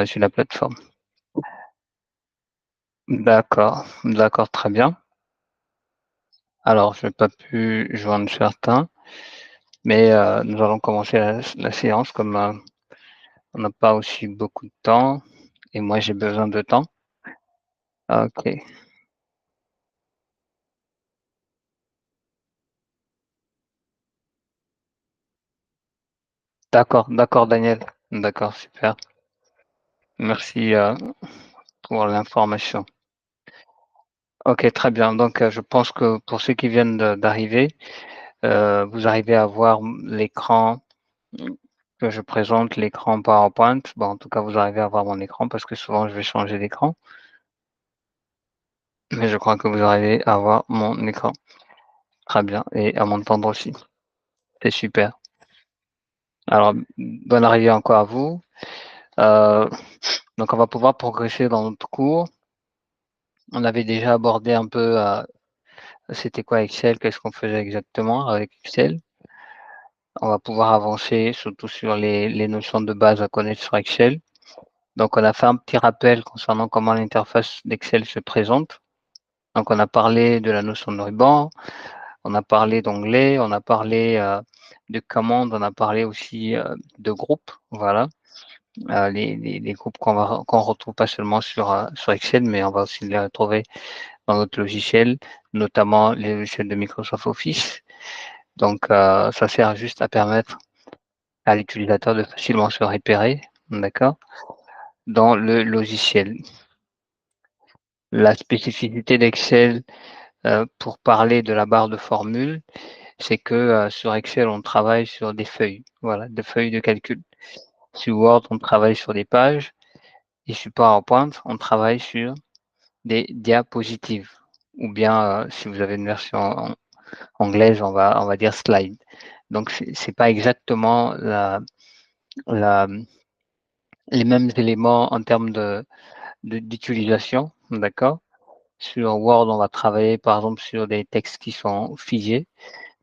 sur la plateforme. D'accord, d'accord, très bien. Alors je n'ai pas pu joindre certains, mais nous allons commencer la séance comme, on n'a pas aussi beaucoup de temps et moi j'ai besoin de temps. OK. D'accord, d'accord Daniel. D'accord, super. Merci, pour l'information. OK, très bien. Donc, je pense que pour ceux qui viennent d'arriver, vous arrivez à voir, l'écran, que je présente, l'écran PowerPoint. Bon, en tout cas, vous arrivez à voir mon écran parce que souvent je vais changer d'écran, mais je crois que vous arrivez à voir mon écran. Très bien et à m'entendre aussi. C'est super. Alors, bonne arrivée encore à vous. Heu, donc on va pouvoir progresser dans notre cours. On avait déjà abordé un peu, c'était quoi Excel, qu'est-ce qu'on faisait exactement avec Excel. On va pouvoir avancer surtout sur les notions de base à connaître sur Excel. Donc on a fait un petit rappel concernant comment l'interface d'Excel se présente. Donc on a parlé de la notion de ruban, on a parlé d'onglet, on a parlé, de commandes, on a parlé aussi, de groupes, voilà. Les groupes qu'on retrouve pas seulement sur Excel, mais on va aussi les retrouver dans d'autres logiciels, notamment les logiciels de Microsoft Office. Donc, ça sert juste à permettre à l'utilisateur de facilement se repérer, d'accord, dans le logiciel. La spécificité d'Excel, pour parler de la barre de formule, c'est que, sur Excel, on travaille sur des feuilles, voilà, des feuilles de calcul. Sur Word, on travaille sur des pages et sur PowerPoint, on travaille sur des diapositives ou bien, si vous avez une version anglaise, on va dire slide. Donc c'est pas exactement la les mêmes éléments en termes d'utilisation, d'accord? Sur Word, on va travailler par exemple sur des textes qui sont figés.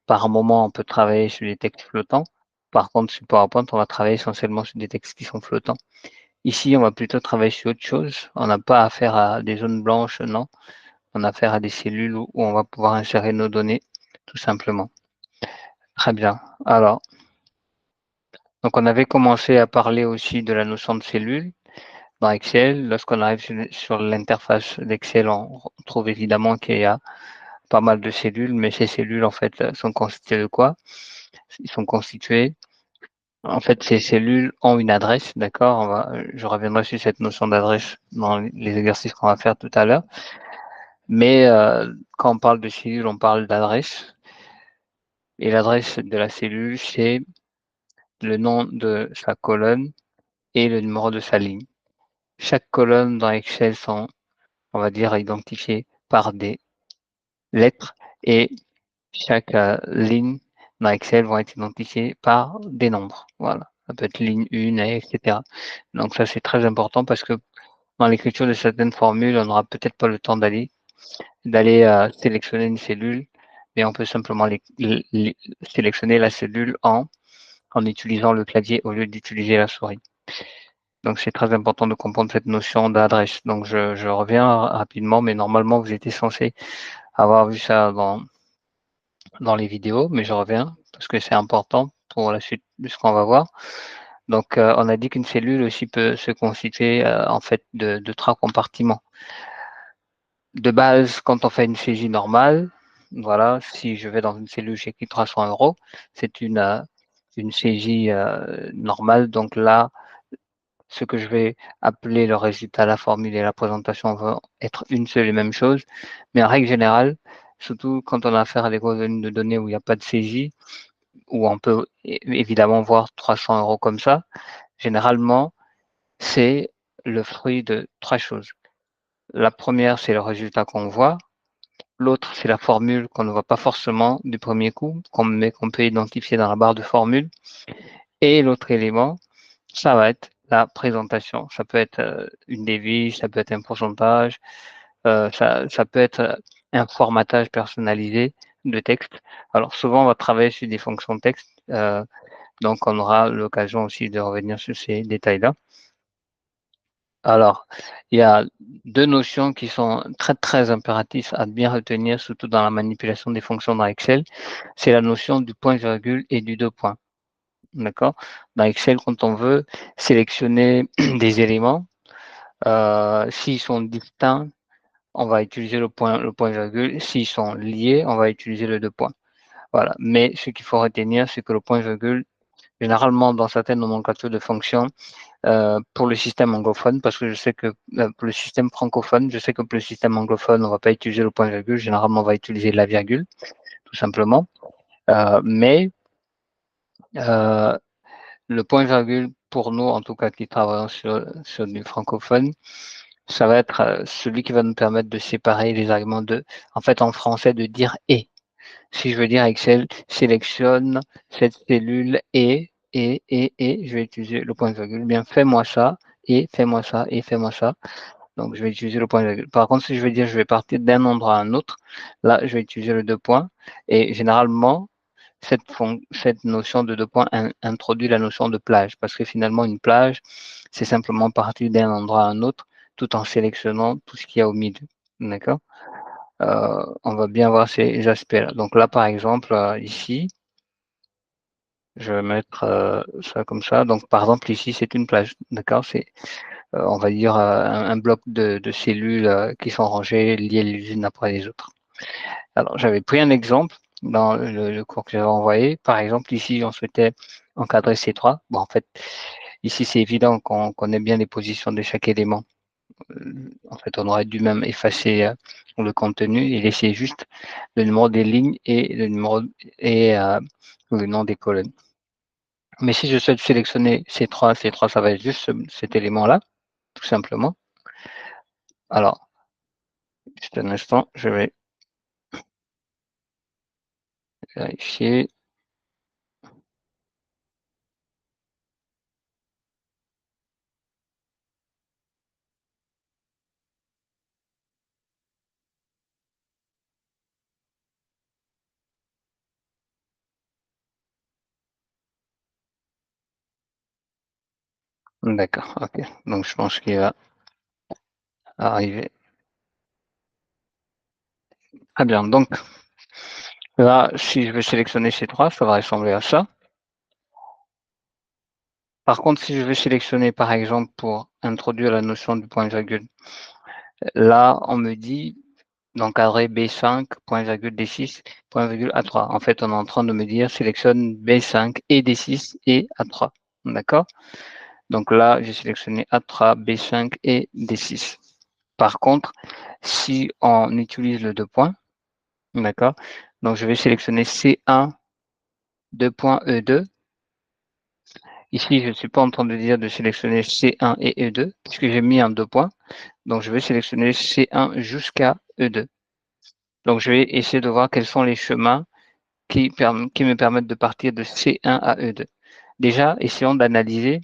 Par moment, on peut travailler sur des textes flottants. Par contre, sur PowerPoint, on va travailler essentiellement sur des textes qui sont flottants. Ici, on va plutôt travailler sur autre chose. On n'a pas affaire à des zones blanches, non. On a affaire à des cellules où on va pouvoir insérer nos données, tout simplement. Très bien. Alors, donc on avait commencé à parler aussi de la notion de cellule dans Excel. Lorsqu'on arrive sur l'interface d'Excel, on trouve évidemment qu'il y a pas mal de cellules, mais ces cellules, en fait, sont constituées de quoi? Ils sont constitués en fait, ces cellules ont une adresse, d'accord? Je reviendrai sur cette notion d'adresse dans les exercices qu'on va faire tout à l'heure. Mais, quand on parle de cellules, on parle d'adresse et l'adresse de la cellule, c'est le nom de sa colonne et le numéro de sa ligne. Chaque colonne dans Excel sont, on va dire, identifiées par des lettres et chaque, ligne dans Excel vont être identifiées par des nombres. Voilà, ça peut être ligne 1 et cetera. Donc ça, c'est très important parce que dans l'écriture de certaines formules, on n'aura peut-être pas le temps d'aller, sélectionner une cellule, mais on peut simplement les sélectionner la cellule en utilisant le clavier au lieu d'utiliser la souris. Donc c'est très important de comprendre cette notion d'adresse. Donc je reviens rapidement, mais normalement vous étiez censé avoir vu ça dans les vidéos, mais je reviens parce que c'est important pour la suite de ce qu'on va voir. Donc, on a dit qu'une cellule aussi peut se constituer, en fait de 3 compartiments. De base, quand on fait une saisie normale, voilà, si je vais dans une cellule, j'écris 300 €, c'est une saisie, normale. Donc là, ce que je vais appeler le résultat, la formule et la présentation vont être une seule et même chose. Mais en règle générale, surtout quand on a affaire à des gros volumes de données où il y a pas de saisie, où on peut évidemment voir 300 € comme ça, généralement, c'est le fruit de 3 choses. La première, c'est le résultat qu'on voit. L'autre, c'est la formule qu'on ne voit pas forcément du premier coup, mais qu'on peut identifier dans la barre de formule. Et l'autre élément, ça va être la présentation. Ça peut être, une devise, ça peut être un pourcentage, ça peut être, un formatage personnalisé de texte. Alors souvent, on va travailler sur des fonctions texte, donc on aura l'occasion aussi de revenir sur ces détails-là. Alors, il y a 2 notions qui sont très, très impératifs à bien retenir, surtout dans la manipulation des fonctions dans Excel. C'est la notion du point-virgule et du 2 points, d'accord? Dans Excel, quand on veut sélectionner des éléments, s'ils sont distincts, on va utiliser le point-virgule. S'ils sont liés, on va utiliser le 2 points. Voilà, mais ce qu'il faut retenir, c'est que le point-virgule, généralement dans certaines nomenclatures de fonctions, pour le système anglophone, parce que je sais que pour le système francophone, je sais que pour le système anglophone, on ne va pas utiliser le point-virgule. Généralement, on va utiliser la virgule, tout simplement. Mais euh, le point-virgule, pour nous, en tout cas, qui travaillons sur du francophone, ça va être celui qui va nous permettre de séparer les arguments de, en fait, en français, de dire et. Si je veux dire Excel sélectionne cette cellule et, je vais utiliser le point-virgule. Bien, fais-moi ça, et fais-moi ça, et fais-moi ça. Donc, je vais utiliser le point-virgule. Par contre, si je veux dire je vais partir d'un endroit à un autre, là, je vais utiliser le 2 points. Et généralement, cette notion de 2 points introduit la notion de plage, parce que finalement, une plage, c'est simplement partir d'un endroit à un autre, tout en sélectionnant tout ce qu'il y a au milieu. D'accord? On va bien voir ces aspects-là. Donc là, par exemple, ici, je vais mettre ça comme ça. Donc, par exemple, ici, c'est une plage. D'accord? C'est, on va dire, un bloc de cellules qui sont rangées, liées les unes après les autres. Alors, j'avais pris un exemple dans le cours que j'avais envoyé. Par exemple, ici, on souhaitait encadrer C3. Bon, en fait, ici, c'est évident qu'on connaît bien les positions de chaque élément. En fait, on aurait dû même effacer le contenu et laisser juste le numéro des lignes et le nom des colonnes. Mais si je souhaite sélectionner C3, ça va être juste cet élément-là, tout simplement. Alors, juste un instant, je vais vérifier. D'accord, ok. Donc, je pense qu'il va arriver. Très bien. Donc, là, si je veux sélectionner C3, ça va ressembler à ça. Par contre, si je veux sélectionner, par exemple, pour introduire la notion du point-virgule, là, on me dit d'encadrer B5, point virgule D6, point virgule A3. En fait, on est en train de me dire sélectionne B5 et D6 et A3. D'accord? Donc là, j'ai sélectionné A3, B5 et D6. Par contre, si on utilise le 2 points, d'accord? Donc je vais sélectionner C1, 2 points E2. Ici, je ne suis pas en train de dire de sélectionner C1 et E2, puisque j'ai mis un 2 points. Donc je vais sélectionner C1 jusqu'à E2. Donc je vais essayer de voir quels sont les chemins qui me permettent de partir de C1 à E2. Déjà, essayons d'analyser.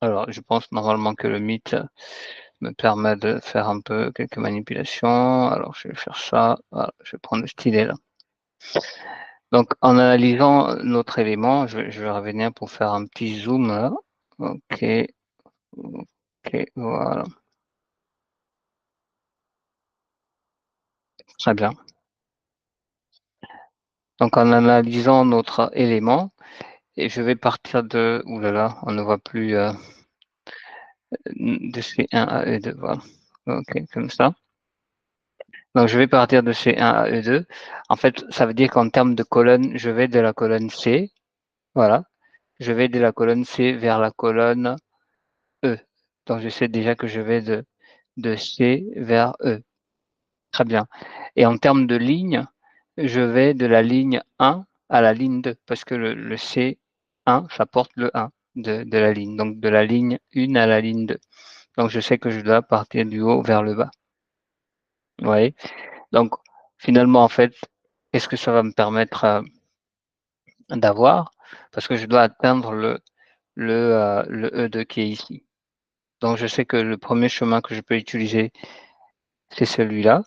Alors, je pense normalement que le mythe me permet de faire un peu quelques manipulations. Alors, je vais faire ça. Voilà, je vais prendre le stylet là. Donc, en analysant notre élément, je vais revenir pour faire un petit zoom là. OK, OK, voilà. Très bien. Donc, en analysant notre élément, et je vais partir de, ouh là là, on ne voit plus de C1 à E2, voilà. OK, comme ça. Donc, je vais partir de C1 à E2. En fait, ça veut dire qu'en termes de colonne, je vais de la colonne C, voilà. Je vais de la colonne C vers la colonne E. Donc, je sais déjà que je vais de C vers E. Très bien. Et en termes de ligne, je vais de la ligne 1 à la ligne 2, parce que le C1, ça porte le 1 de la ligne. Donc, de la ligne 1 à la ligne 2. Donc, je sais que je dois partir du haut vers le bas. Vous voyez? Donc, finalement, en fait, qu'est-ce que ça va me permettre d'avoir? Parce que je dois atteindre le E2 qui est ici. Donc, je sais que le premier chemin que je peux utiliser, c'est celui-là.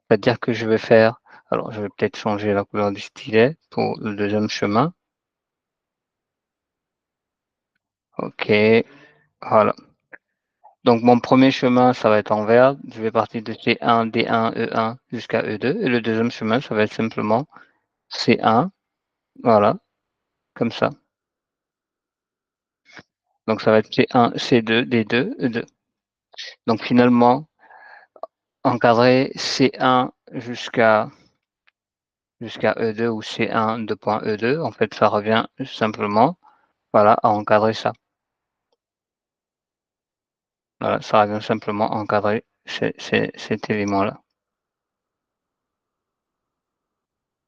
C'est-à-dire que je vais faire, alors je vais peut-être changer la couleur du stylet pour le deuxième chemin. OK, voilà. Donc mon premier chemin, ça va être en vert. Je vais partir de C1, D1, E1 jusqu'à E2 et le deuxième chemin, ça va être simplement C1, voilà, comme ça. Donc ça va être C1, C2, D2, E2. Donc finalement, encadrer C1 jusqu'à E2 ou C1 de point E2, en fait, ça revient simplement, voilà, à encadrer ça. Voilà, ça revient simplement à encadrer cet élément-là.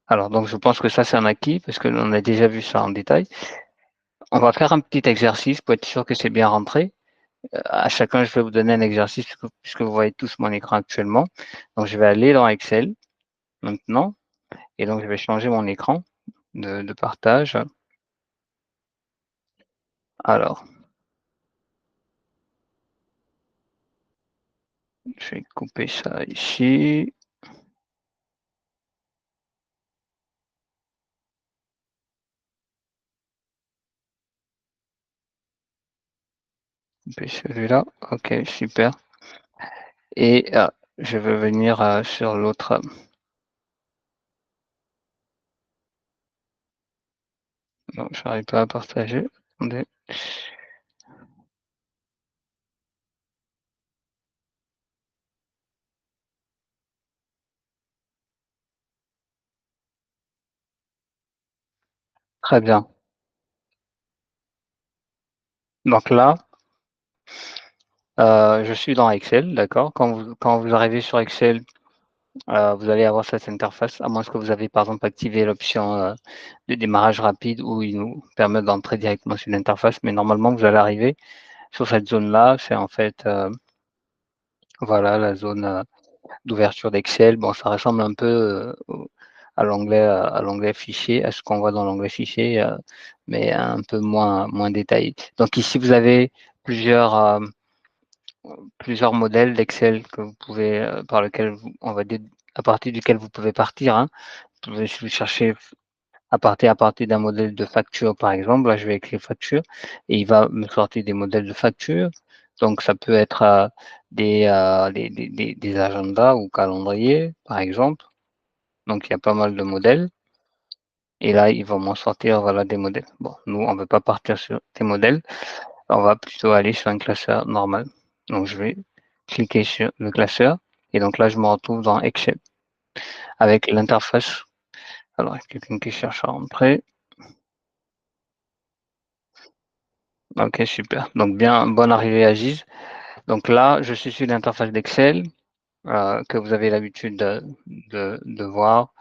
Alors donc je pense que ça, c'est un acquis parce que l'on a déjà vu ça en détail. On va faire un petit exercice pour être sûr que c'est bien rentré. À chacun, je vais vous donner un exercice puisque vous voyez tous mon écran actuellement. Donc je vais aller dans Excel maintenant et donc je vais changer mon écran de partage. Alors, je vais couper ça ici, couper celui-là. OK, super et je vais venir, sur l'autre. Non, j'arrive pas à partager. Attendez. Très bien. Donc là, je suis dans Excel, d'accord? Quand vous arrivez sur Excel, vous allez avoir cette interface, à moins que vous avez, par exemple, activé l'option, de démarrage rapide où il nous permet d'entrer directement sur l'interface. Mais normalement, vous allez arriver sur cette zone-là. C'est en fait, voilà, la zone, d'ouverture d'Excel. Bon, ça ressemble un peu, à l'onglet fichier, à ce qu'on voit dans l'onglet fichier, mais un peu moins détaillé. Donc ici, vous avez plusieurs, plusieurs modèles d'Excel que vous pouvez, par lequel vous on va dire à partir duquel vous pouvez partir, hein. Vous pouvez si vous cherchez à partir d'un modèle de facture, par exemple, là, je vais écrire facture et il va me sortir des modèles de facture. Donc ça peut être, des agendas ou calendriers, par exemple. Donc il y a pas mal de modèles et là, ils vont m'en sortir, voilà, des modèles. Bon, nous, on ne veut pas partir sur des modèles, on va plutôt aller sur un classeur normal. Donc je vais cliquer sur le classeur et donc là, je me retrouve dans Excel avec l'interface. Alors, quelqu'un qui cherche à rentrer. OK, super. Donc bien, bonne arrivée à Gise. Donc là, je suis sur l'interface d'Excel, que vous avez l'habitude de voir.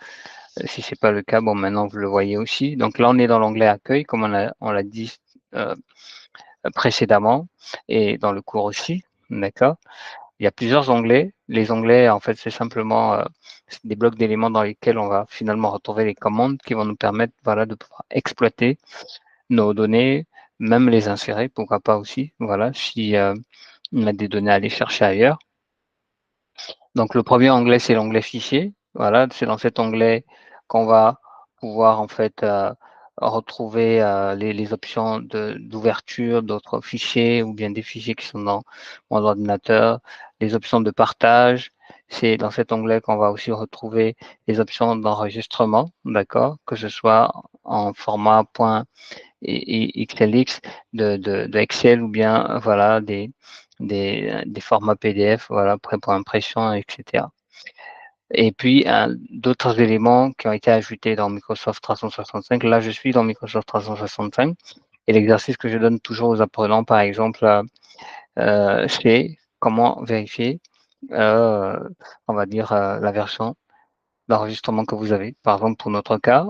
Si c'est pas le cas, bon, maintenant vous le voyez aussi. Donc là, on est dans l'onglet accueil, comme on l'a dit, heu, précédemment et dans le cours aussi, d'accord? Il y a plusieurs onglets. Les onglets, en fait, c'est simplement, c'est des blocs d'éléments dans lesquels on va finalement retrouver les commandes qui vont nous permettre, voilà, de pouvoir exploiter nos données, même les insérer, pourquoi pas aussi, voilà, si, on a des données à aller chercher ailleurs. Donc le premier onglet, c'est l'onglet fichier. Voilà, c'est dans cet onglet qu'on va pouvoir en fait, retrouver, les options d'ouverture d'autres fichiers ou bien des fichiers qui sont dans mon ordinateur. Les options de partage, c'est dans cet onglet qu'on va aussi retrouver les options d'enregistrement, d'accord? Que ce soit en format point et XLX de Excel ou bien voilà des formats PDF, voilà, prêts pour impression, et cetera. Et puis, d'autres éléments qui ont été ajoutés dans Microsoft 365. Là, je suis dans Microsoft 365 et l'exercice que je donne toujours aux apprenants, par exemple, c'est comment vérifier, on va dire, la version l'enregistrement que vous avez. Par exemple, pour notre cas,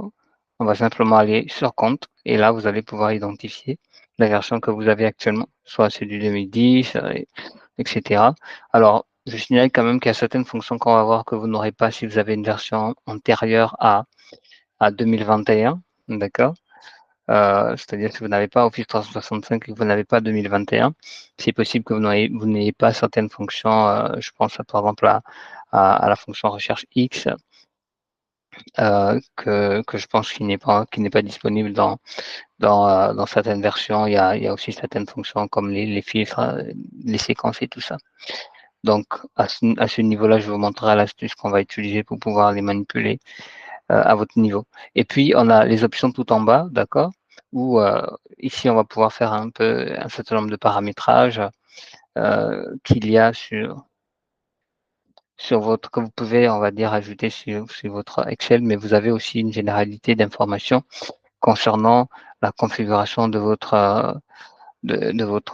on va simplement aller sur compte et là, vous allez pouvoir identifier la version que vous avez actuellement, soit c'est du 2010, et Alors, je signale quand même qu'il y a certaines fonctions qu'on va voir que vous n'aurez pas si vous avez une version antérieure à 2021, d'accord? C'est-à-dire si vous n'avez pas Office 365 et que vous n'avez pas 2021, c'est possible que vous n'ayez pas certaines fonctions, je pense par exemple à la fonction recherche X que je pense qu'il n'est pas disponible dans certaines versions. Il y a aussi certaines fonctions comme les filtres, les séquences et tout ça. Donc à ce niveau-là, je vous montrerai l'astuce qu'on va utiliser pour pouvoir les manipuler, à votre niveau. Et puis on a les options tout en bas, d'accord? Où, ici on va pouvoir faire un certain nombre de paramétrages, qu'il y a sur votre que vous pouvez, on va dire, ajouter sur votre Excel, mais vous avez aussi une généralité d'informations concernant la configuration de votre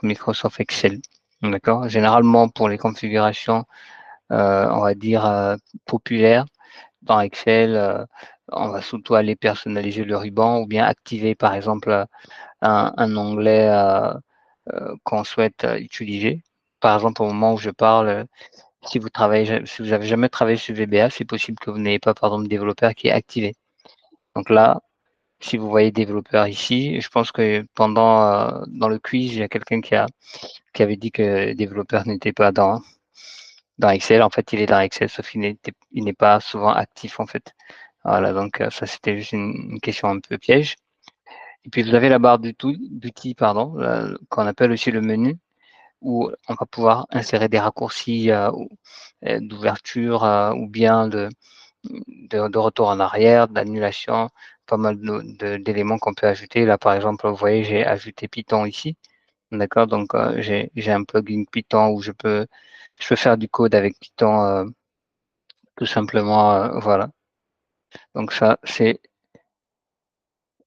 Microsoft Excel. D'accord? Généralement, pour les configurations, on va dire, populaires dans Excel, on va surtout aller personnaliser le ruban ou bien activer, par exemple, un onglet, qu'on souhaite, utiliser. Par exemple, au moment où je parle, si vous avez jamais travaillé sur VBA, c'est possible que vous n'ayez pas, par exemple, développeur qui est activé. Donc là, si vous voyez développeur ici, je pense que dans le quiz, il y a quelqu'un qui avait dit que développeur n'était pas dans Excel. En fait, il est dans Excel, sauf qu'il n'est pas souvent actif, en fait. Voilà, donc ça, c'était juste une question un peu piège. Et puis, vous avez la barre d'outils, pardon, qu'on appelle aussi le menu, où on va pouvoir insérer des raccourcis, d'ouverture, ou bien de retour en arrière, d'annulation, pas mal d'éléments qu'on peut ajouter. Là, par exemple, vous voyez, j'ai ajouté Python ici, d'accord? Donc, j'ai un plugin Python où je peux faire du code avec Python, tout simplement, voilà. Donc ça, c'est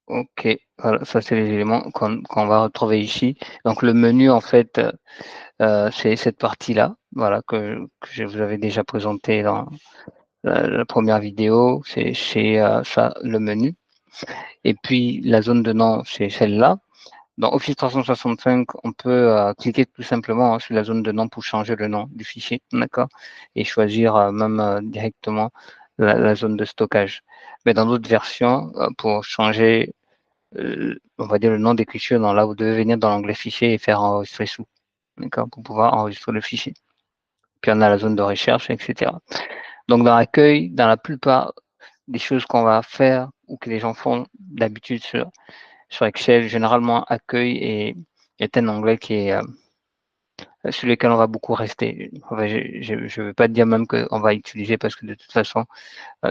OK. Voilà, ça, c'est les éléments qu'on va retrouver ici. Donc le menu, en fait, c'est cette partie-là, voilà, que je vous avais déjà présenté dans la première vidéo. C'est ça, le menu. Et puis la zone de nom, c'est celle-là. Dans Office 365, on peut, cliquer tout simplement, sur la zone de nom pour changer le nom du fichier, d'accord? Et choisir, même, directement la zone de stockage. Mais dans d'autres versions, pour changer, on va dire le nom d'écriture, là, vous devez venir dans l'onglet fichier et faire enregistrer sous, d'accord? Pour pouvoir enregistrer le fichier. Puis on a la zone de recherche, et cetera. Donc dans l'accueil, dans la plupart des choses qu'on va faire ou que les gens font d'habitude sur Excel, généralement accueil est un onglet qui est, sur lequel on va beaucoup rester. Enfin, je ne veux pas dire même qu'on va utiliser parce que de toute façon,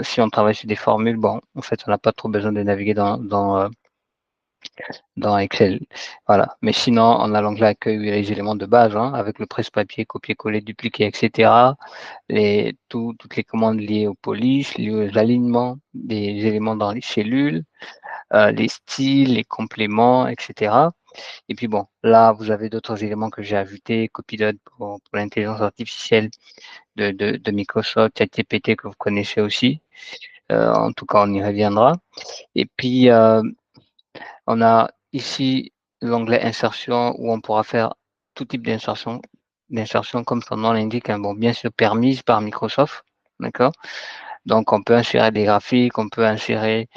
si on travaille sur des formules, bon, en fait, on n'a pas trop besoin de naviguer dans Excel. Voilà. Mais sinon, on a l'onglet accueil où il y a les éléments de base, hein, avec le presse-papier, copier-coller, dupliquer, etc. Toutes les commandes liées aux polices, liées aux alignements des éléments dans les cellules, les styles, les compléments, etc. Et puis bon, là, vous avez d'autres éléments que j'ai ajoutés, Copilot pour l'intelligence artificielle de Microsoft, ChatGPT que vous connaissez aussi. En tout cas, on y reviendra. Et puis, on a ici l'onglet insertion où on pourra faire tout type d'insertion comme son nom l'indique, hein. Bon, bien sûr, permise par Microsoft, d'accord? Donc, on peut insérer des graphiques, on peut insérer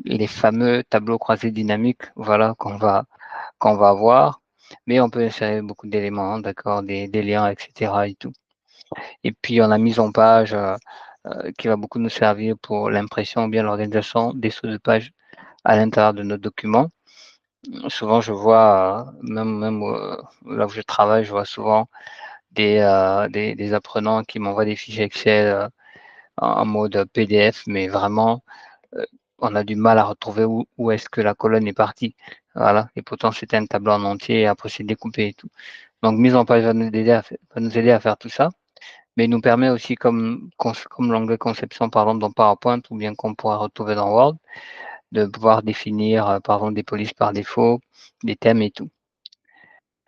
les fameux tableaux croisés dynamiques, voilà, qu'on va voir, mais on peut insérer beaucoup d'éléments, hein, d'accord, des liens, et cetera et tout. Et puis on a mise en page, qui va beaucoup nous servir pour l'impression ou bien l'organisation des sauts de page à l'intérieur de nos documents. Souvent je vois, même, là où je travaille, je vois souvent des apprenants qui m'envoient des fichiers Excel, en mode PDF, mais vraiment, on a du mal à retrouver où est-ce que la colonne est partie. Voilà, et pourtant c'était un tableau en entier et après c'est découpé et tout. Donc mise en page va nous aider à faire tout ça, mais il nous permet aussi comme l'onglet conception par exemple dans PowerPoint ou bien qu'on pourra retrouver dans Word, de pouvoir définir, par exemple des polices par défaut, des thèmes et tout.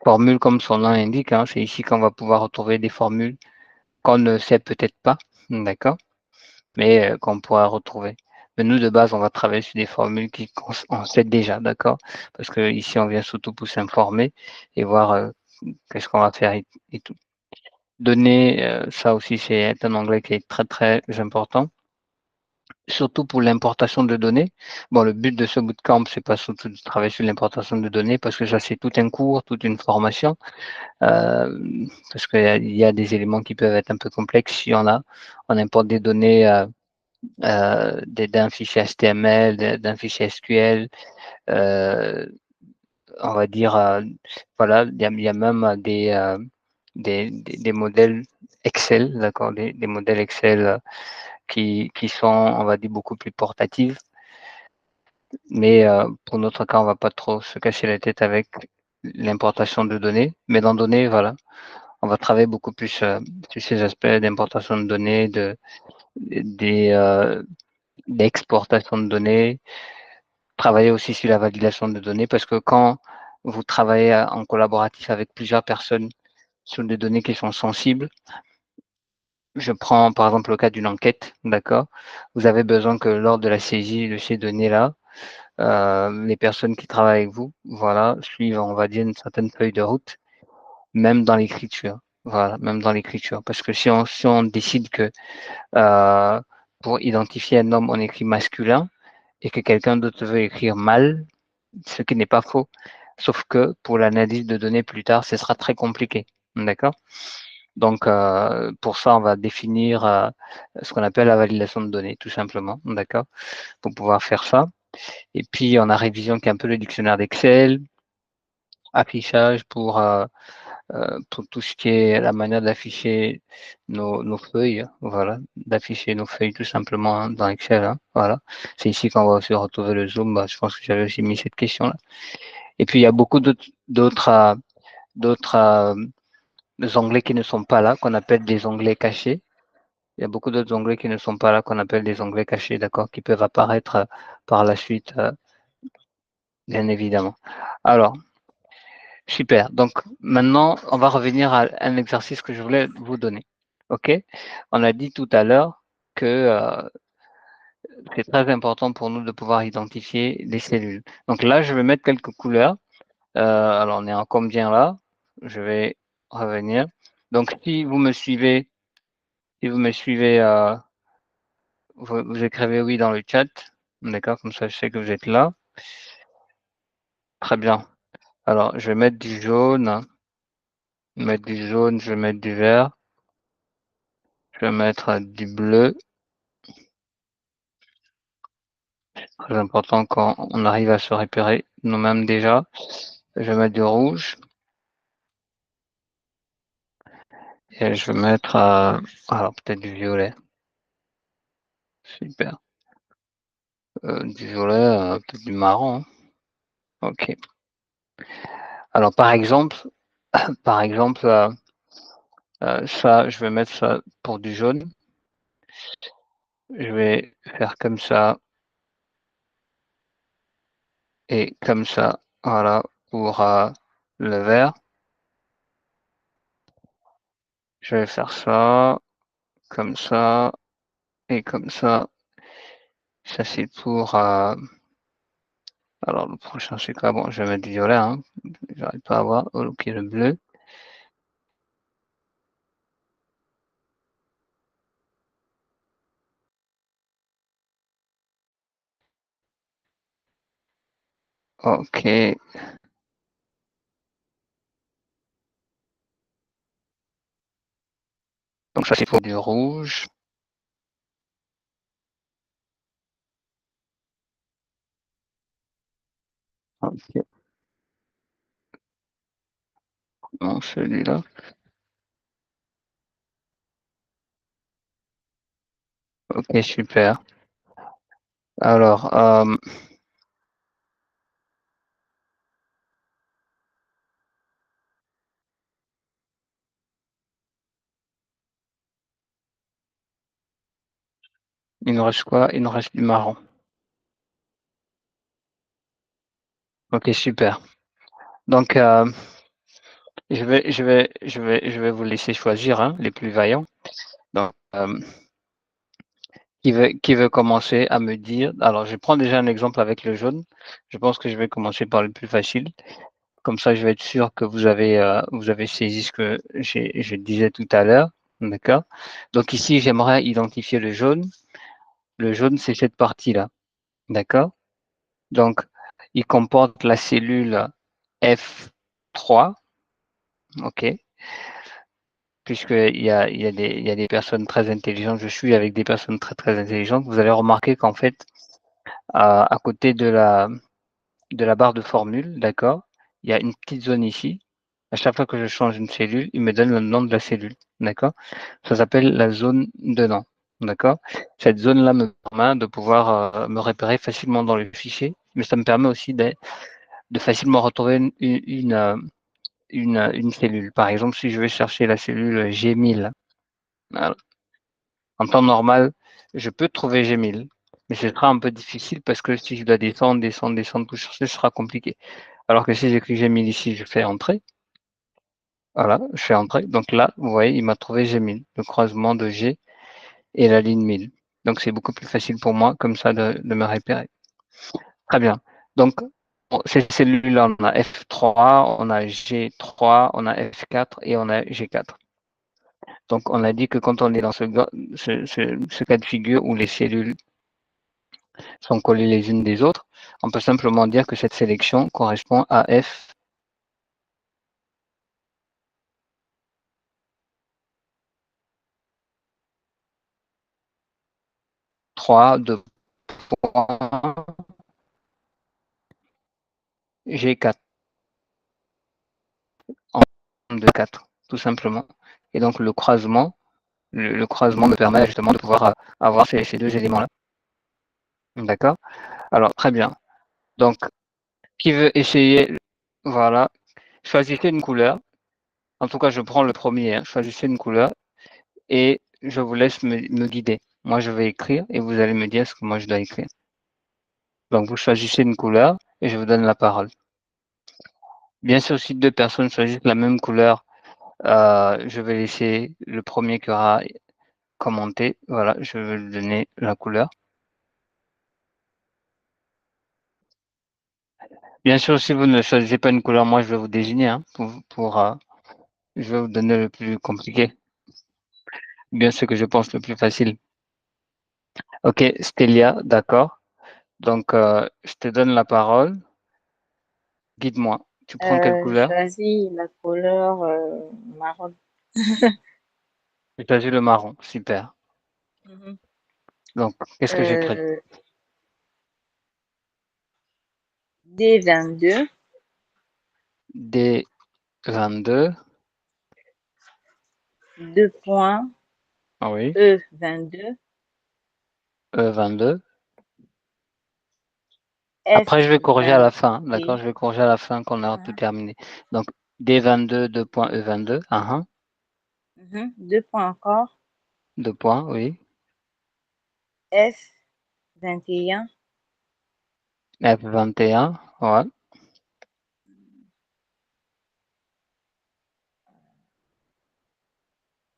Formule comme son nom l'indique, hein, c'est ici qu'on va pouvoir retrouver des formules qu'on ne sait peut-être pas, d'accord? Mais qu'on pourra retrouver. Mais nous, de base, on va travailler sur des formules qu'on sait déjà, d'accord? Parce que ici, on vient surtout pour s'informer et voir, qu'est-ce qu'on va faire et tout. Données, ça aussi, c'est un onglet qui est très, très important, surtout pour l'importation de données. Bon, le but de ce bootcamp, c'est pas surtout de travailler sur l'importation de données parce que ça, c'est tout un cours, toute une formation, parce qu'il y a des éléments qui peuvent être un peu complexes si on importe des données, d'un fichier HTML, d'un fichier SQL, on va dire, voilà, il y a même des modèles Excel, d'accord, des modèles Excel qui sont, on va dire, beaucoup plus portatifs. Mais pour notre cas, on va pas trop se cacher la tête avec l'importation de données. Mais dans données, voilà, on va travailler beaucoup plus sur ces aspects d'importation de données, des, d'exportation de données, travailler aussi sur la validation de données parce que quand vous travaillez en collaboratif avec plusieurs personnes sur des données qui sont sensibles, je prends par exemple le cas d'une enquête, d'accord? Vous avez besoin que lors de la saisie de ces données-là, les personnes qui travaillent avec vous, voilà, suivent, on va dire, une certaine feuille de route, même dans l'écriture. Voilà, même dans l'écriture. Parce que si on décide que pour identifier un homme, on écrit masculin et que quelqu'un d'autre veut écrire mâle, ce qui n'est pas faux. Sauf que pour l'analyse de données plus tard, ce sera très compliqué. D'accord? Donc, pour ça, on va définir ce qu'on appelle la validation de données, tout simplement. D'accord? Pour pouvoir faire ça. Et puis, on a révision qui est un peu le dictionnaire d'Excel, affichage pour tout ce qui est la manière d'afficher nos feuilles, voilà, d'afficher nos feuilles tout simplement hein, dans Excel. Hein, voilà. C'est ici qu'on va aussi retrouver le zoom. Bah, je pense que j'avais aussi mis cette question-là. Et puis, il y a beaucoup d'autres onglets qui ne sont pas là, qu'on appelle des onglets cachés. Il y a beaucoup d'autres onglets qui ne sont pas là, qu'on appelle des onglets cachés, d'accord, qui peuvent apparaître par la suite, bien évidemment. Alors, super. Donc, maintenant, on va revenir à un exercice que je voulais vous donner. OK? On a dit tout à l'heure que c'est très important pour nous de pouvoir identifier les cellules. Donc là, je vais mettre quelques couleurs. Alors, on est en combien là? Je vais revenir. Donc, si vous me suivez, vous écrivez oui dans le chat. D'accord? Comme ça, je sais que vous êtes là. Très bien. Alors, je vais mettre du jaune, je vais mettre du vert, je vais mettre du bleu. Très important quand on arrive à se repérer nous-mêmes déjà. Je vais mettre du rouge et je vais mettre, alors peut-être du violet. Super. Du violet, peut-être du marron. Hein. OK. Alors par exemple, ça, je vais mettre ça pour du jaune. Je vais faire comme ça et comme ça, voilà, pour, le vert. Je vais faire ça, comme ça et comme ça. Ça, c'est pour, alors le prochain, c'est quoi? Bon, je vais mettre du violet, hein. J'arrive pas à voir. Oh, OK, le bleu. OK. Donc ça, c'est pour du rouge. OK. Non, celui-là. OK, super. Alors, il nous reste quoi? Il nous reste du marron. OK, super. Donc, je vais vous laisser choisir, hein, les plus vaillants. Donc, qui veut commencer à me dire alors je prends déjà un exemple avec le jaune. Je pense que je vais commencer par le plus facile. Comme ça, je vais être sûr que vous avez saisi ce que je disais tout à l'heure. D'accord? Donc ici, j'aimerais identifier le jaune. Le jaune, c'est cette partie-là. D'accord? Donc, il comporte la cellule F3. OK? puisqu'il y a des personnes très intelligentes, je suis avec des personnes très, très intelligentes, vous allez remarquer qu'en fait, à côté de la barre de formule, d'accord, il y a une petite zone ici. À chaque fois que je change une cellule, il me donne le nom de la cellule, d'accord? Ça s'appelle la zone de nom, d'accord? Cette zone-là me permet de pouvoir, me repérer facilement dans le fichier, mais ça me permet aussi de facilement retrouver une cellule. Par exemple, si je vais chercher la cellule G1000, voilà, en temps normal, je peux trouver G1000, mais ce sera un peu difficile parce que si je dois descendre, descendre, descendre pour chercher, ce sera compliqué. Alors que si j'écris G1000 ici, je fais entrer, voilà, je fais entrer. Donc là, vous voyez, il m'a trouvé G1000, le croisement de G et la ligne 1000. Donc c'est beaucoup plus facile pour moi comme ça de me repérer. Très bien. Donc ces cellules-là, on a F3, on a G3, on a F4 et on a G4. Donc on a dit que quand on est dans ce cas de figure où les cellules sont collées les unes des autres, on peut simplement dire que cette sélection correspond à F3 de point G4 en de 4, tout simplement. Et donc le croisement me permet justement de pouvoir avoir ces deux éléments-là. D'accord? Alors, très bien. Donc, qui veut essayer? Voilà. Choisissez une couleur. En tout cas, je prends le premier. Hein. Choisissez une couleur et je vous laisse me guider. Moi, je vais écrire et vous allez me dire ce que moi je dois écrire. Donc, vous choisissez une couleur et je vous donne la parole. Bien sûr, si deux personnes choisissent la même couleur, je vais laisser le premier qui aura commenté. Voilà, je vais lui donner la couleur. Bien sûr, si vous ne choisissez pas une couleur, moi je vais vous désigner hein, je vais vous donner le plus compliqué, bien ce que je pense le plus facile. Ok, Stélia, d'accord. Donc, je te donne la parole. Guide-moi. Tu prends quelle Je couleur? choisis la couleur marron. J'ai choisi le marron. Super. Mhm. Donc, qu'est-ce que j'écris? Euh, D22, D22. deux points, Ah oui. E22, E22. Après, je vais corriger à la fin. D'accord? F21, Je vais corriger à la fin qu'on aura tout terminé. Donc, D22, 2.E22. deux points encore, Deux points, oui. F21, F21. Ouais.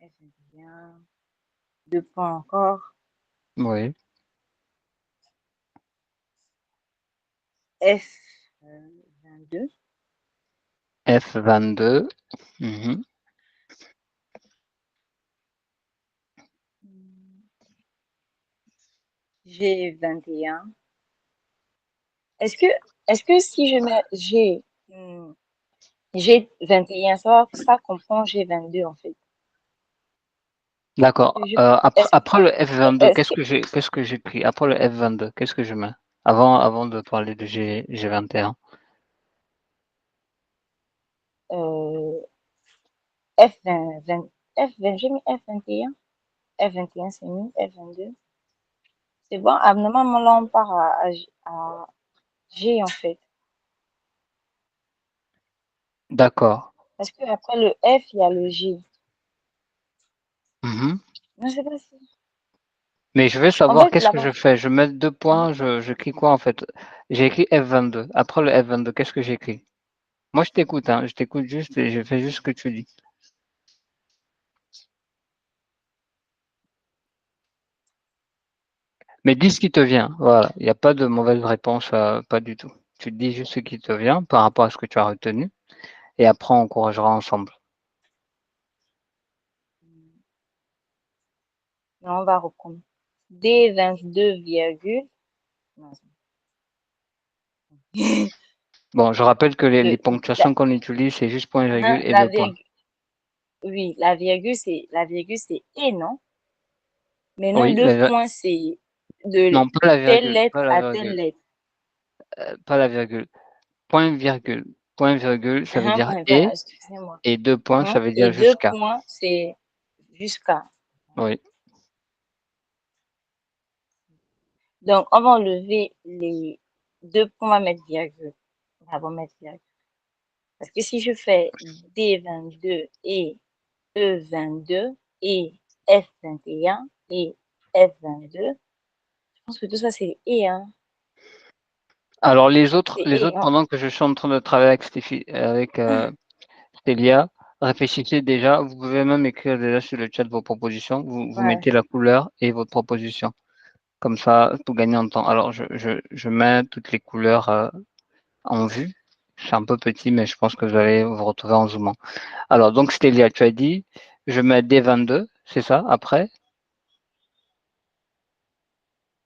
F21, deux points encore, Oui. F22, F22. Mhm. G21. Est-ce que si je mets G21, ça comprend G22 en fait? D'accord. Je, est-ce, Après le F22, est-ce que, qu'est-ce que j'écris? Après le F22, qu'est-ce que je mets? Avant de parler de G21. euh, F20, F20, j'ai mis F21. F21, c'est mis. F22. C'est bon. Normalement, là, on part à G, en fait. D'accord. Parce qu'après le F, il y a le G. Mhm. Non, je sais pas si. Mais je veux En savoir fait, qu'est-ce que je là-bas. fais. Je mets deux points, j'écris quoi en fait? J'ai écrit F22. Après le F22, qu'est-ce que j'écris? Moi, je t'écoute, hein. Je t'écoute juste et je fais juste ce que tu dis. Mais dis ce qui te vient. Voilà. Il n'y a pas de mauvaise réponse, pas du tout. Tu dis juste ce qui te vient par rapport à ce que tu as retenu et après on corrigera ensemble. Non, on va reprendre. D22, virgule. Non, Bon, je rappelle que les le, la, ponctuations qu'on utilise, c'est juste point virgule et la deux points. virgule. Oui, la virgule, c'est et, non? Mais non, Oui, le point, c'est de non, pas la telle virgule, lettre pas la à telle virgule, lettre. pas la virgule. Point virgule. Point virgule, ça veut dire Point, voilà, excusez-moi. et 2 points, ça veut Et dire deux jusqu'à. points, c'est jusqu'à. Oui. Donc, on va enlever les 2 points, on va mettre virgule. On va d'abord mettre virgule. Parce que si je fais D22 et E22 et F21 et F22, je pense que tout ça, c'est et, hein. Alors les autres C'est les et, autres pendant que je suis en train de travailler avec Célia, réfléchissez déjà. Vous pouvez même écrire déjà sur le chat vos propositions. Vous ouais. mettez la couleur et votre proposition. Comme ça, pour gagner en temps. Alors je mets toutes les couleurs, en vue. C'est un peu petit, mais je pense que vous allez vous retrouver en zoomant. Alors donc Célia, tu as dit: «Je mets D22», c'est ça? Après?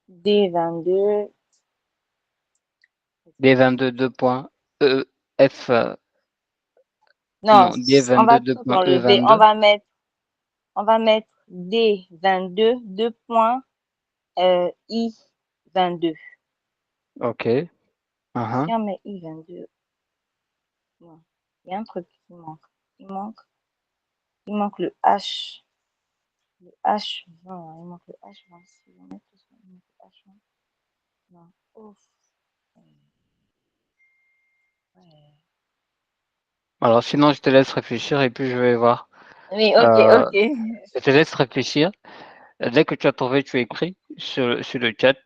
D22. D22 2 points, F, Non, non, on D22 va 2 tout points, enlever. E22. On va mettre D22, 2 points, I22. OK. Mmh. Si on met I22, non, il y a un truc qui manque. Il manque, il manque le H. Le H20, il manque le H20. Si on met tout ça, il manque le H20. Non. Ouf. Ouais. Alors sinon je te laisse réfléchir et puis je vais voir. Oui, ok, Heu, ok. je te laisse réfléchir. Dès que tu as trouvé, tu écris sur le chat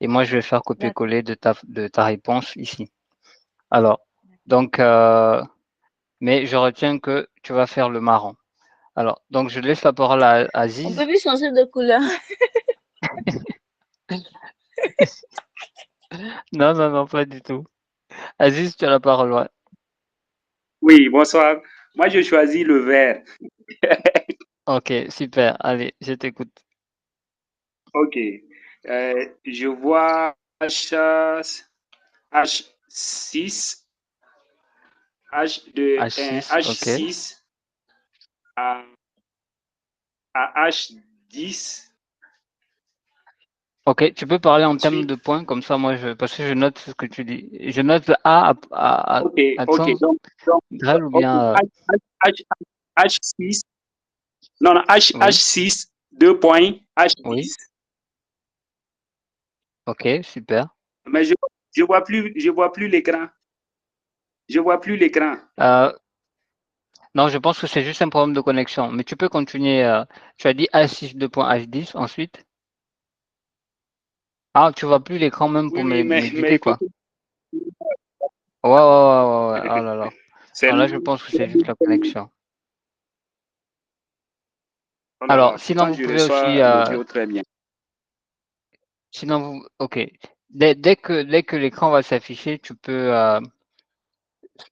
et moi je vais faire D'accord. copier-coller de ta réponse ici. Alors donc mais je retiens que tu vas faire le marron. Alors donc je laisse la parole à On Aziz. peut plus changer de couleur. Non, non, non, pas du tout. Aziz, tu as la parole, ouais. Oui, bonsoir. Moi, je choisis le vert. OK, super. Allez, je t'écoute. OK. Je vois H6, H6, OK. H6 à, à H10. OK, tu peux parler en termes Ensuite, de points comme ça moi parce que je note ce que tu dis. Je note le A à OK, OK. accent Donc, grêle ou OK. bien, H6, non, non, oui, H6, 2 points, oui, H10. OK, super. Mais je vois plus l'écran. Je vois plus l'écran. Heu, non, je pense que c'est juste un problème de connexion, mais tu peux continuer, tu as dit H6 H10 ensuite? Ah, tu vois plus l'écran même Oui, pour oui, mais m'éviter il faut quoi? que Ouais, ouais, ouais, ouais, ouais. Oh là là. c'est Non, là, long. je pense que c'est juste la connexion. Oh là Alors, là, sinon pourtant vous je pouvez aussi, reçois l'audio très bien. sinon vous OK. Dès que l'écran va s'afficher, tu peux,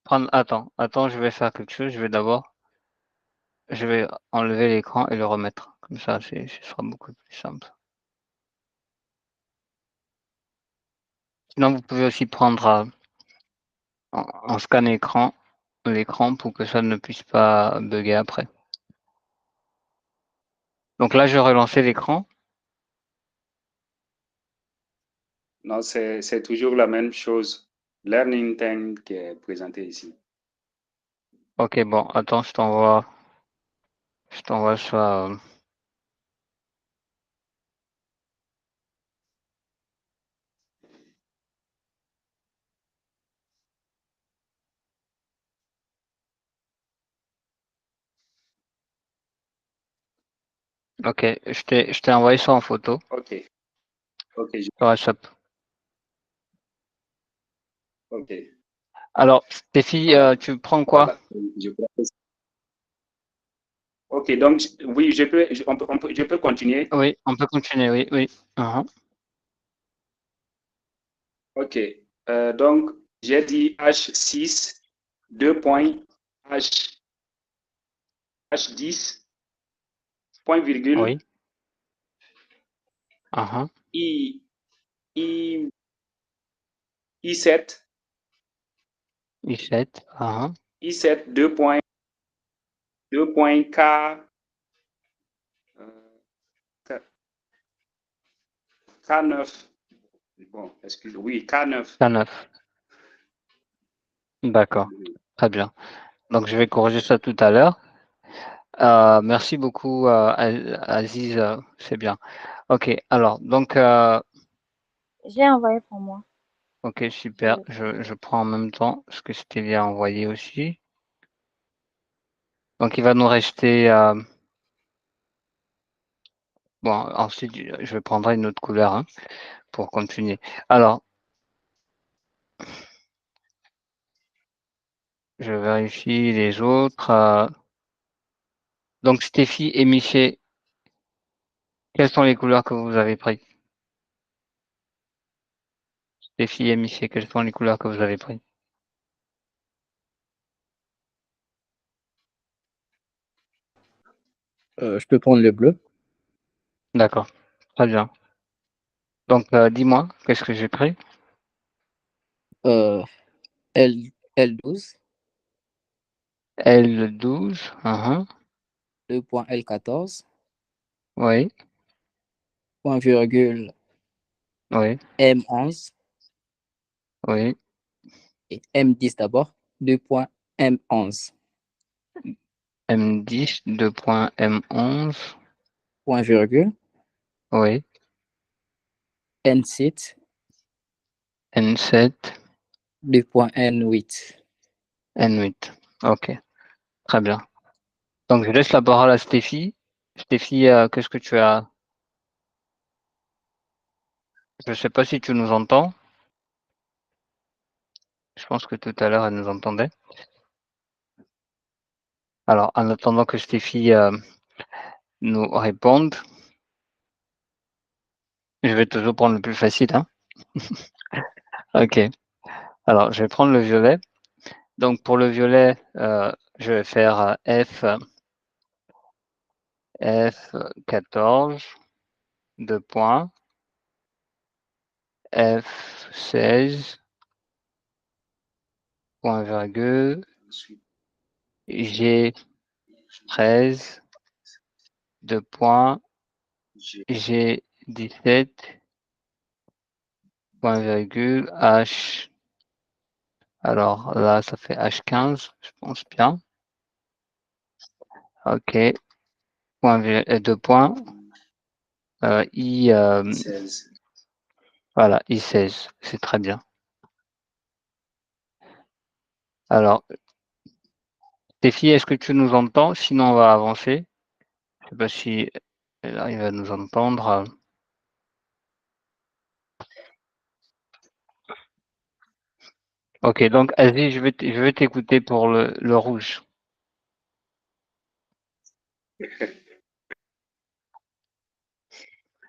prendre attends, je vais faire quelque chose. Je vais enlever l'écran et le remettre. Comme ça, ce sera beaucoup plus simple. Sinon, vous pouvez aussi prendre, en scan l'écran pour que ça ne puisse pas bugger après. Donc là, je vais relancer l'écran. Non, c'est toujours la même chose. Learning Time qui est présenté ici. OK, bon, attends, je t'envoie ça, OK, je t'ai envoyé ça en photo OK, OK, sur WhatsApp. OK. Alors, Stéphie, Voilà, tu prends quoi? voilà. Je crois que OK, donc oui, je peux continuer. Oui, on peut continuer, oui, oui. Mmh. OK. Donc, j'ai dit H6, 2 points, H10, point virgule, Oui. Mmh. I, I, I7, I7. Mmh. I7, 2 points, 2.K, K9. Bon, excusez, oui, K9. K9. D'accord, très bien. Donc, je vais corriger ça tout à l'heure. Merci beaucoup, Aziz, c'est bien. OK, alors, donc, J'ai envoyé pour moi. OK, super. Oui. Je prends en même temps ce que je t'ai bien envoyé aussi. Donc, il va nous rester, bon, ensuite, je prendrai une autre couleur, hein, pour continuer. Alors, je vérifie les autres. Donc, Stéphie et Miché, quelles sont les couleurs que vous avez prises? Stéphie et Miché, quelles sont les couleurs que vous avez prises? Je peux prendre le bleu. D'accord, très bien. Donc, dis-moi, qu'est-ce que j'ai pris? Euh, L12, L12, 2.L14, oui, point virgule oui, M11 oui, et M10 d'abord, 2.M11, M10, 2.M11, point virgule oui, N7, N7, 2.N8. N8. OK, très bien. Donc, je laisse la parole à Stéphie. Stéphie, qu'est-ce que tu as? Je ne sais pas si tu nous entends. Je pense que tout à l'heure, elle nous entendait. Alors, en attendant que Stéphie nous réponde, je vais toujours prendre le plus facile, hein. OK. Alors, je vais prendre le violet. Donc, pour le violet, je vais faire F14, 2 points, F16, point virgule, G13, 2 points, G17, point virgule, H. Alors là, ça fait H15, je pense bien. OK. Point, 2 points. I, voilà, I16, c'est très bien. Alors, Stéphie, est-ce que tu nous entends? Sinon, on va avancer. Je ne sais pas si elle arrive à nous entendre. OK, donc Asie, je vais t'écouter pour le rouge.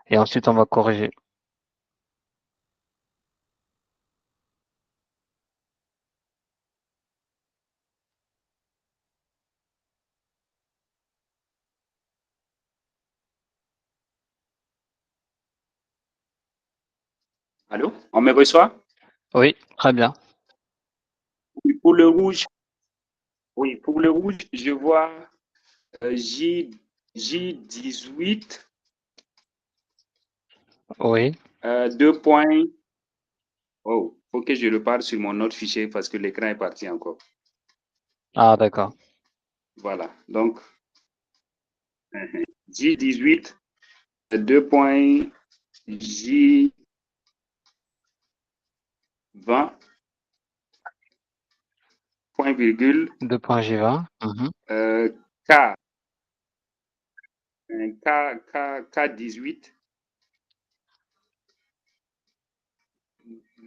Et ensuite, on va corriger. Allô? On me reçoit? Oui, très bien. Oui, pour le rouge, oui, pour le rouge, je vois J18, Oui. 2 points. Oh, faut que je reparte sur mon autre fichier parce que l'écran est parti encore. Ah, d'accord. Voilà. Donc, J18, 2 points, J20, point virgule, 2 points G20. K, K18,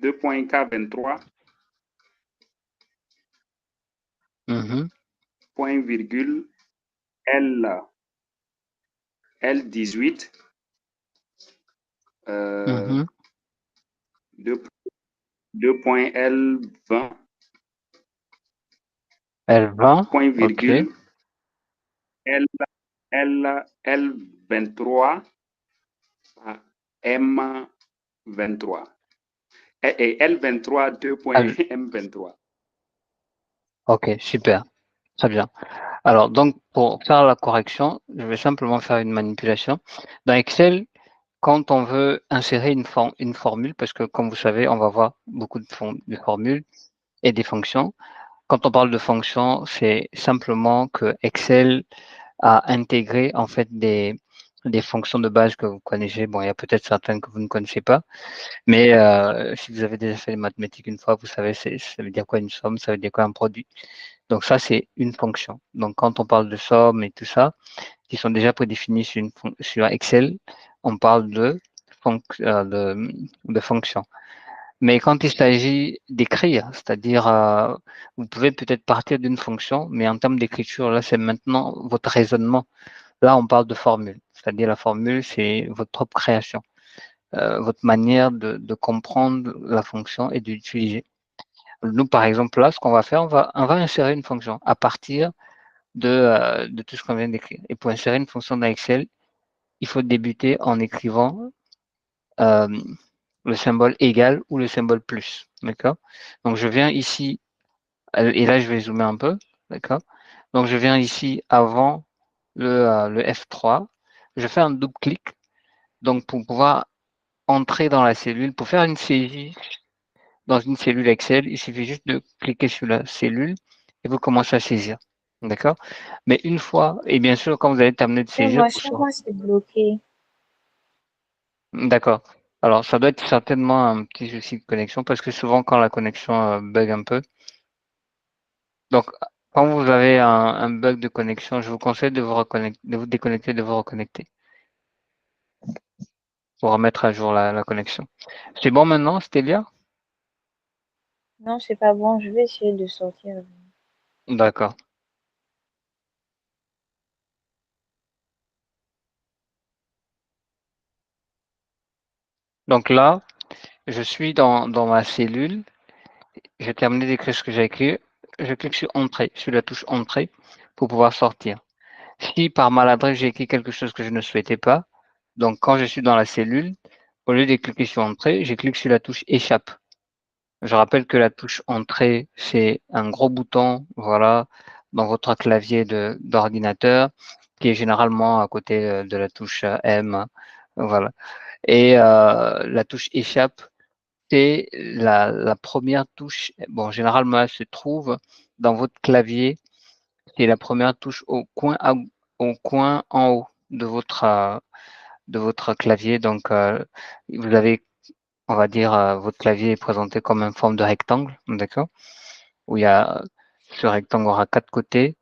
2 points K23, point virgule, L18, 2 points L20, L20. point OK. virgule, L23, M23. Et L23, 2 points L M23. OK, super. Très bien. Alors, donc, pour faire la correction, je vais simplement faire une manipulation. Dans Excel, quand on veut insérer une formule, parce que comme vous savez, on va voir beaucoup de formules et des fonctions. Quand on parle de fonctions, c'est simplement que Excel a intégré en fait des fonctions de base que vous connaissez. Bon, il y a peut-être certaines que vous ne connaissez pas, mais si vous avez déjà fait les mathématiques une fois, vous savez ça veut dire quoi une somme, ça veut dire quoi un produit. Donc ça, c'est une fonction. Donc quand on parle de somme et tout ça, qui sont déjà prédéfinis sur Excel, on parle de fonctions. Mais quand il s'agit d'écrire, c'est-à-dire, vous pouvez peut-être partir d'une fonction, mais en termes d'écriture, là, c'est maintenant votre raisonnement. Là, on parle de formule, c'est-à-dire la formule, c'est votre propre création, votre manière de comprendre la fonction et d'utiliser. Nous, par exemple, là, ce qu'on va faire, on va insérer une fonction à partir de tout ce qu'on vient d'écrire. Et pour insérer une fonction dans Excel, il faut débuter en écrivant le symbole égal ou le symbole plus. D'accord? Donc, je viens ici, et là, je vais zoomer un peu. D'accord? Donc, je viens ici avant le F3. Je fais un double clic. Donc, pour pouvoir entrer dans la cellule, pour faire une saisie dans une cellule Excel, il suffit juste de cliquer sur la cellule et vous commencez à saisir. D'accord? Mais une fois, et bien sûr, quand vous allez terminer de saisir, Chez moi, c'est bloqué. d'accord. Alors, ça doit être certainement un petit souci de connexion parce que souvent, quand la connexion bug un peu, donc quand vous avez un bug de connexion, je vous conseille de vous déconnecter, de vous reconnecter pour remettre à jour la connexion. C'est bon maintenant, Stélia? Non, c'est pas bon. Je vais essayer de sortir. D'accord. Donc là, je suis dans ma cellule. J'ai terminé d'écrire ce que j'ai écrit. Je clique sur Entrée, sur la touche Entrée pour pouvoir sortir. Si par maladresse j'ai écrit quelque chose que je ne souhaitais pas, donc quand je suis dans la cellule, au lieu de cliquer sur Entrée, je clique sur la touche Échappe. Je rappelle que la touche Entrée, c'est un gros bouton, voilà, dans votre clavier d'ordinateur, qui est généralement à côté de la touche M, voilà. Et la touche Échappe, c'est la première touche. Bon, généralement, elle se trouve dans votre clavier. C'est la première touche au coin en haut de votre clavier. Donc, vous avez, on va dire, votre clavier est présenté comme une forme de rectangle, d'accord? Où il y a, ce rectangle aura 4 côtés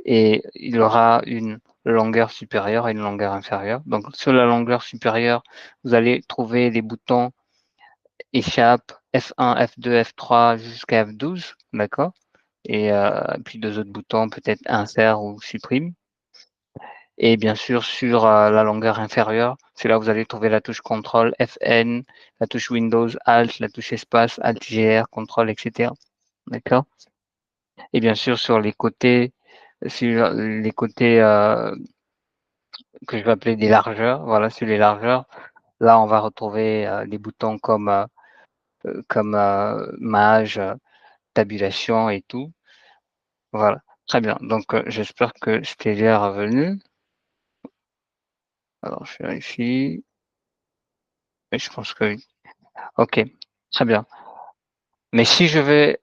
et il aura une longueur supérieure et une longueur inférieure. Donc, sur la longueur supérieure, vous allez trouver les boutons échappe, F1, F2, F3 jusqu'à F12, d'accord? Et puis 2 autres boutons, peut-être insert ou supprime. Et bien sûr, sur la longueur inférieure, c'est là où vous allez trouver la touche contrôle FN, la touche Windows, Alt, la touche espace, Alt GR, contrôle, etc. D'accord? Et bien sûr, sur les côtés, que je vais appeler des largeurs, voilà, sur les largeurs, là, on va retrouver des boutons comme Mage, tabulation et tout. Voilà, très bien. Donc, j'espère que Stélia est revenu. Alors, je vérifie. Et je pense que oui. OK, très bien. Mais si je vais,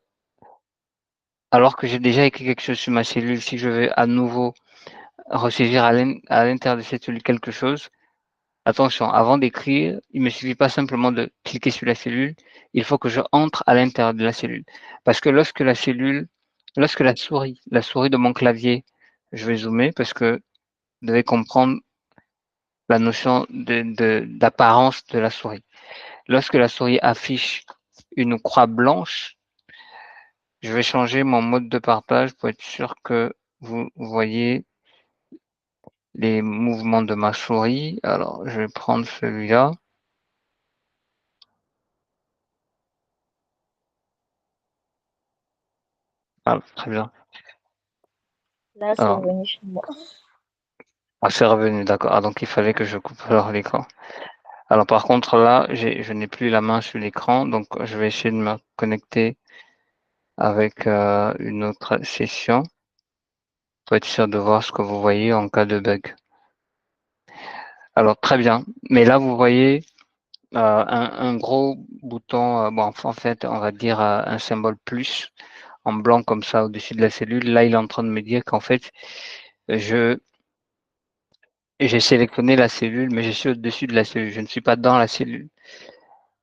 alors que j'ai déjà écrit quelque chose sur ma cellule, si je vais à nouveau ressaisir à l'intérieur de cette cellule quelque chose, attention, avant d'écrire, il me suffit pas simplement de cliquer sur la cellule, il faut que je entre à l'intérieur de la cellule. Parce que lorsque la souris de mon clavier, je vais zoomer parce que vous devez comprendre la notion d'apparence de la souris. Lorsque la souris affiche une croix blanche, je vais changer mon mode de partage pour être sûr que vous voyez les mouvements de ma souris. Alors, je vais prendre celui-là. Ah, très bien. Là, c'est Alors, revenu chez moi. c'est revenu, d'accord. Ah, donc il fallait que je coupe alors l'écran. Alors, par contre, là, je n'ai plus la main sur l'écran, donc je vais essayer de me connecter avec une autre session. pour être sûr de voir ce que vous voyez en cas de bug. Alors, très bien. Mais là, vous voyez un gros bouton, bon, en fait, on va dire un symbole plus en blanc comme ça au-dessus de la cellule. Là, il est en train de me dire qu'en fait, j'ai sélectionné la cellule, mais je suis au-dessus de la cellule. Je ne suis pas dans la cellule.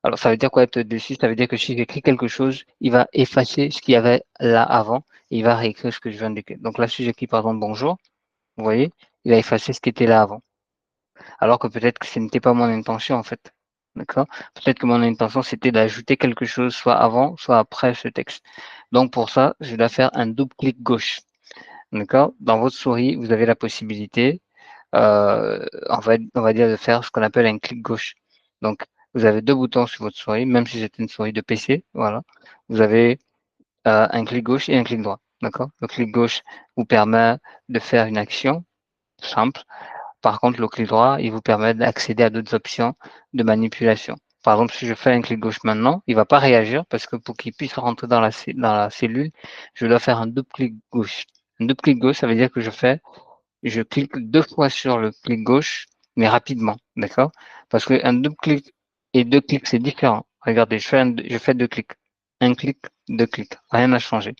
Alors, ça veut dire quoi être dessus? Ça veut dire que si j'écris quelque chose, il va effacer ce qu'il y avait là avant et il va réécrire ce que je viens d'écrire. Donc là, si j'écris par exemple bonjour, vous voyez, il a effacé ce qui était là avant. Alors que peut-être que ce n'était pas mon intention en fait. D'accord? Peut-être que mon intention, c'était d'ajouter quelque chose soit avant, soit après ce texte. Donc pour ça, je dois faire un double clic gauche. D'accord? Dans votre souris, vous avez la possibilité, on va dire de faire ce qu'on appelle un clic gauche. Donc, vous avez deux boutons sur votre souris, même si c'est une souris de PC, voilà. Vous avez un clic gauche et un clic droit. D'accord? Le clic gauche vous permet de faire une action simple. Par contre, le clic droit, il vous permet d'accéder à d'autres options de manipulation. Par exemple, si je fais un clic gauche maintenant, il ne va pas réagir parce que pour qu'il puisse rentrer dans la cellule, je dois faire un double clic gauche. Un double clic gauche, ça veut dire que je clique deux fois sur le clic gauche, mais rapidement, d'accord? Parce qu'un double clic et deux clics, c'est différent. Regardez, je fais deux clics. Un clic, deux clics. Rien n'a changé.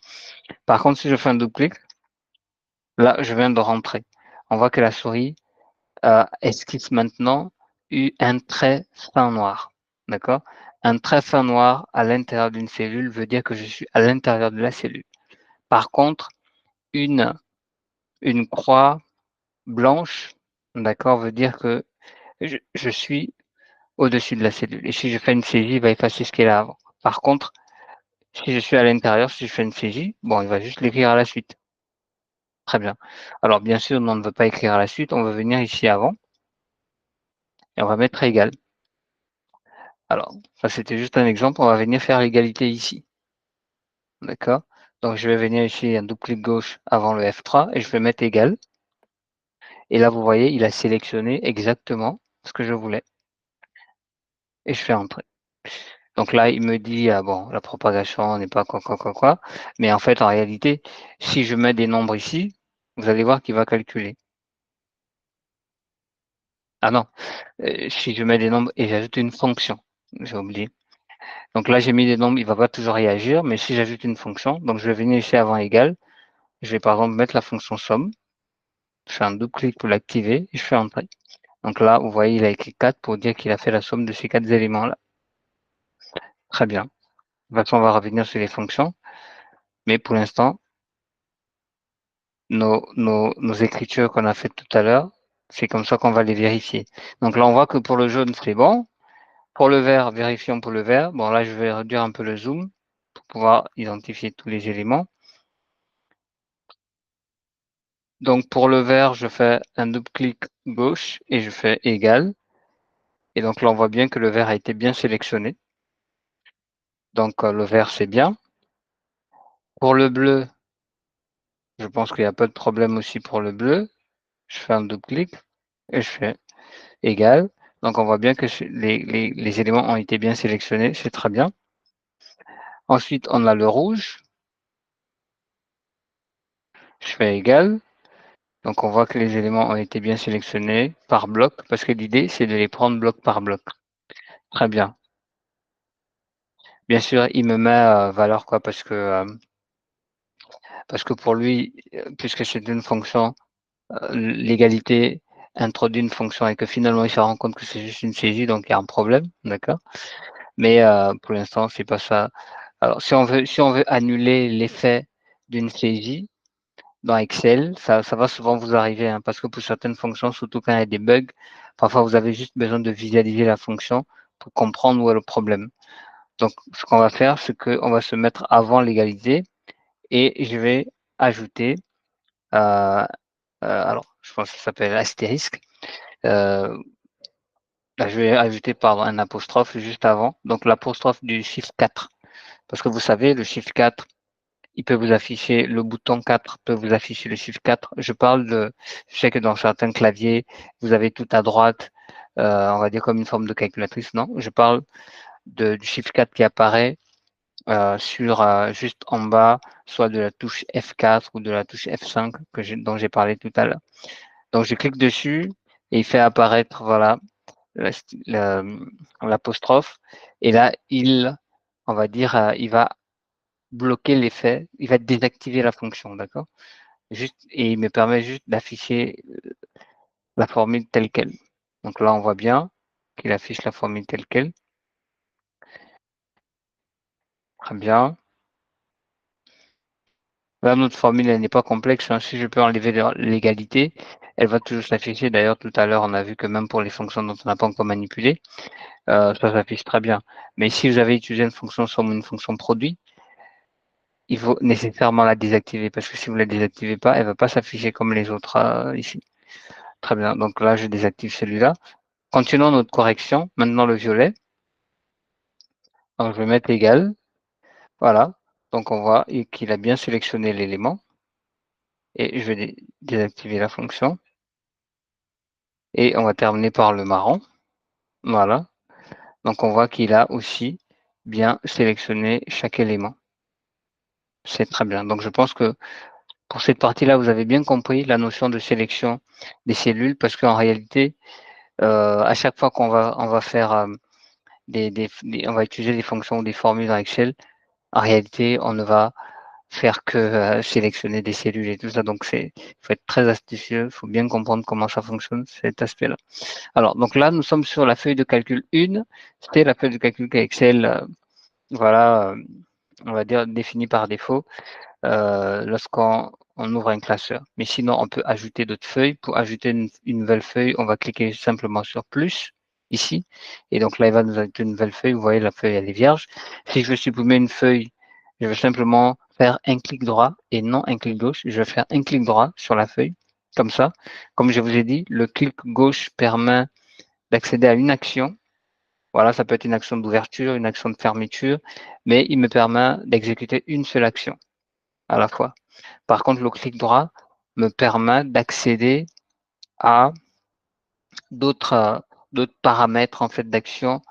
Par contre, si je fais un double clic, là, je viens de rentrer. On voit que la souris esquisse maintenant un trait fin noir. D'accord? Un trait fin noir à l'intérieur d'une cellule veut dire que je suis à l'intérieur de la cellule. Par contre, une croix blanche, d'accord, veut dire que je suis au-dessus de la cellule. Et si je fais une saisie, il va effacer ce qui est là avant. Par contre, si je suis à l'intérieur, si je fais une saisie, bon, il va juste l'écrire à la suite. Très bien. Alors, bien sûr, on ne veut pas écrire à la suite, on va venir ici avant et on va mettre égal. Alors, ça c'était juste un exemple, on va venir faire l'égalité ici. D'accord? Donc, je vais venir ici, un double clic gauche avant le F3 et je vais mettre égal. Et là, vous voyez, il a sélectionné exactement ce que je voulais. Et je fais entrer. Donc là, il me dit, ah bon, la propagation n'est pas quoi. Mais en fait, en réalité, si je mets des nombres ici, vous allez voir qu'il va calculer. Ah non, si je mets des nombres et j'ajoute une fonction, j'ai oublié. Donc là, j'ai mis des nombres, il ne va pas toujours réagir, mais si j'ajoute une fonction, donc je vais venir ici avant égal, je vais par exemple mettre la fonction somme, je fais un double clic pour l'activer et je fais entrer. Donc là, vous voyez, il a écrit 4 pour dire qu'il a fait la somme de ces 4 éléments-là. Très bien. De toute façon, on va revenir sur les fonctions, mais pour l'instant, nos écritures qu'on a faites tout à l'heure, c'est comme ça qu'on va les vérifier. Donc là, on voit que pour le jaune, c'est bon. Pour le vert, vérifions pour le vert. Bon, là, je vais réduire un peu le zoom pour pouvoir identifier tous les éléments. Donc, pour le vert, je fais un double clic gauche et je fais égal. Et donc là, on voit bien que le vert a été bien sélectionné. Donc, le vert, c'est bien. Pour le bleu, je pense qu'il n'y a pas de problème aussi pour le bleu. Je fais un double clic et je fais égal. Donc, on voit bien que les éléments ont été bien sélectionnés. C'est très bien. Ensuite, on a le rouge. Je fais égal. Donc, on voit que les éléments ont été bien sélectionnés par bloc, parce que l'idée, c'est de les prendre bloc par bloc. Très bien. Bien sûr, il me met valeur quoi, parce que pour lui, puisque c'est une fonction, l'égalité introduit une fonction et que finalement, il se rend compte que c'est juste une saisie, donc il y a un problème, d'accord? Mais pour l'instant, c'est pas ça. Alors, si on veut annuler l'effet d'une saisie dans Excel, ça va souvent vous arriver, hein, parce que pour certaines fonctions, surtout quand il y a des bugs, parfois vous avez juste besoin de visualiser la fonction pour comprendre où est le problème. Donc, ce qu'on va faire, c'est qu'on va se mettre avant l'égalité et je vais ajouter, alors, je pense que ça s'appelle astérisque. Là, je vais ajouter pardon, un apostrophe juste avant, donc l'apostrophe du chiffre 4. Parce que vous savez, le chiffre 4, il peut vous afficher, le bouton 4 peut vous afficher le chiffre 4. Je sais que dans certains claviers, vous avez tout à droite, on va dire comme une forme de calculatrice. Non, je parle du chiffre 4 qui apparaît sur juste en bas, soit de la touche F4 ou de la touche F5 dont j'ai parlé tout à l'heure. Donc je clique dessus et il fait apparaître voilà l'apostrophe et là on va dire, il va bloquer l'effet, il va désactiver la fonction, d'accord? Et il me permet juste d'afficher la formule telle quelle. Donc là, on voit bien qu'il affiche la formule telle quelle. Très bien. Là, notre formule, elle n'est pas complexe. Hein. Si je peux enlever l'égalité, elle va toujours s'afficher. D'ailleurs, tout à l'heure, on a vu que même pour les fonctions dont on n'a pas encore manipulé, ça s'affiche très bien. Mais si vous avez utilisé une fonction somme ou une fonction produit, il faut nécessairement la désactiver parce que si vous ne la désactivez pas, elle ne va pas s'afficher comme les autres ici. Très bien. Donc là, je désactive celui-là. Continuons notre correction. Maintenant, le violet. Donc, je vais mettre égal. Voilà. Donc, on voit qu'il a bien sélectionné l'élément. Et je vais désactiver la fonction. Et on va terminer par le marron. Voilà. Donc, on voit qu'il a aussi bien sélectionné chaque élément. C'est très bien. Donc, je pense que pour cette partie-là, vous avez bien compris la notion de sélection des cellules parce qu'en réalité, à chaque fois qu'on va faire on va utiliser des fonctions ou des formules dans Excel, en réalité, on ne va faire que sélectionner des cellules et tout ça. Donc, il faut être très astucieux, il faut bien comprendre comment ça fonctionne, cet aspect-là. Alors, donc là, nous sommes sur la feuille de calcul 1. C'était la feuille de calcul qu'Excel, voilà, on va dire définie par défaut lorsqu'on ouvre un classeur. Mais sinon, on peut ajouter d'autres feuilles. Pour ajouter une nouvelle feuille, on va cliquer simplement sur plus ici. Et donc là, il va nous ajouter une nouvelle feuille. Vous voyez, la feuille, elle est vierge. Si je veux supprimer une feuille, je vais simplement faire un clic droit et non un clic gauche. Je vais faire un clic droit sur la feuille, comme ça. Comme je vous ai dit, le clic gauche permet d'accéder à une action. Voilà, ça peut être une action d'ouverture, une action de fermeture, mais il me permet d'exécuter une seule action à la fois. Par contre, le clic droit me permet d'accéder à d'autres paramètres en fait d'action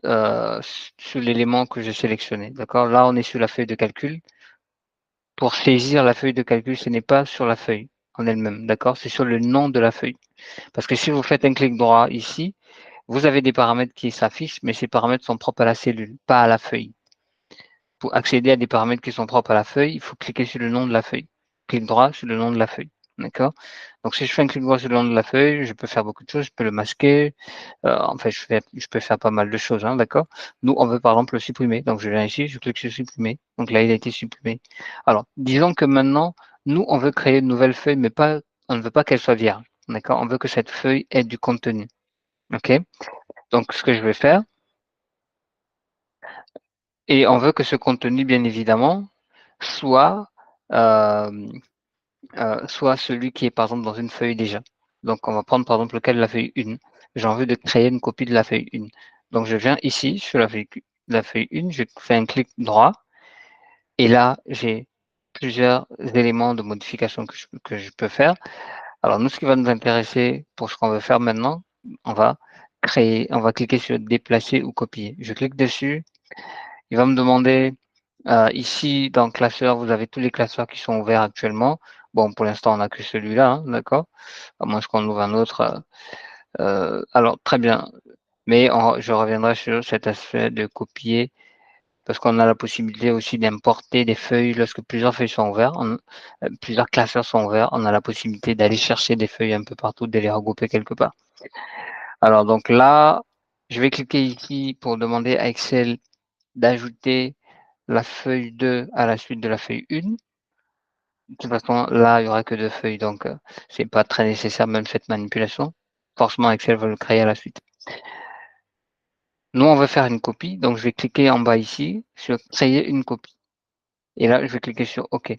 sur l'élément que j'ai sélectionné. D'accord? Là, on est sur la feuille de calcul. Pour saisir la feuille de calcul, ce n'est pas sur la feuille en elle-même. D'accord? C'est sur le nom de la feuille. Parce que si vous faites un clic droit ici, vous avez des paramètres qui s'affichent, mais ces paramètres sont propres à la cellule, pas à la feuille. Pour accéder à des paramètres qui sont propres à la feuille, il faut cliquer sur le nom de la feuille. Clic droit sur le nom de la feuille. D'accord? Donc, si je fais un clic droit sur le nom de la feuille, je peux faire beaucoup de choses. Je peux le masquer. En fait, je peux faire pas mal de choses. Hein, d'accord? Nous, on veut par exemple le supprimer. Donc, je viens ici, je clique sur supprimer. Donc là, il a été supprimé. Alors, disons que maintenant, nous, on veut créer une nouvelle feuille, mais pas, on ne veut pas qu'elle soit vierge. D'accord? On veut que cette feuille ait du contenu. OK? Donc, ce que je vais faire, et on veut que ce contenu, bien évidemment, soit soit celui qui est par exemple dans une feuille déjà. Donc on va prendre par exemple le cas de la feuille 1. J'ai envie de créer une copie de la feuille 1. Donc je viens ici sur la feuille 1, je fais un clic droit et là j'ai plusieurs éléments de modification que je peux faire. Alors nous, ce qui va nous intéresser pour ce qu'on veut faire maintenant, on va cliquer sur déplacer ou copier. Je clique dessus, il va me demander ici dans le classeur, vous avez tous les classeurs qui sont ouverts actuellement. Bon, pour l'instant, on n'a que celui-là, hein, d'accord? À moins qu'on ouvre un autre. Alors, très bien. Mais je reviendrai sur cet aspect de copier parce qu'on a la possibilité aussi d'importer des feuilles lorsque plusieurs feuilles sont ouvertes, plusieurs classeurs sont ouverts. On a la possibilité d'aller chercher des feuilles un peu partout, de les regrouper quelque part. Alors, donc là, je vais cliquer ici pour demander à Excel d'ajouter la feuille 2 à la suite de la feuille 1. De toute façon, là, il n'y aura que 2 feuilles, donc c'est pas très nécessaire même cette manipulation. Forcément, Excel va le créer à la suite. Nous, on veut faire une copie, donc je vais cliquer en bas ici sur créer une copie. Et là, je vais cliquer sur OK.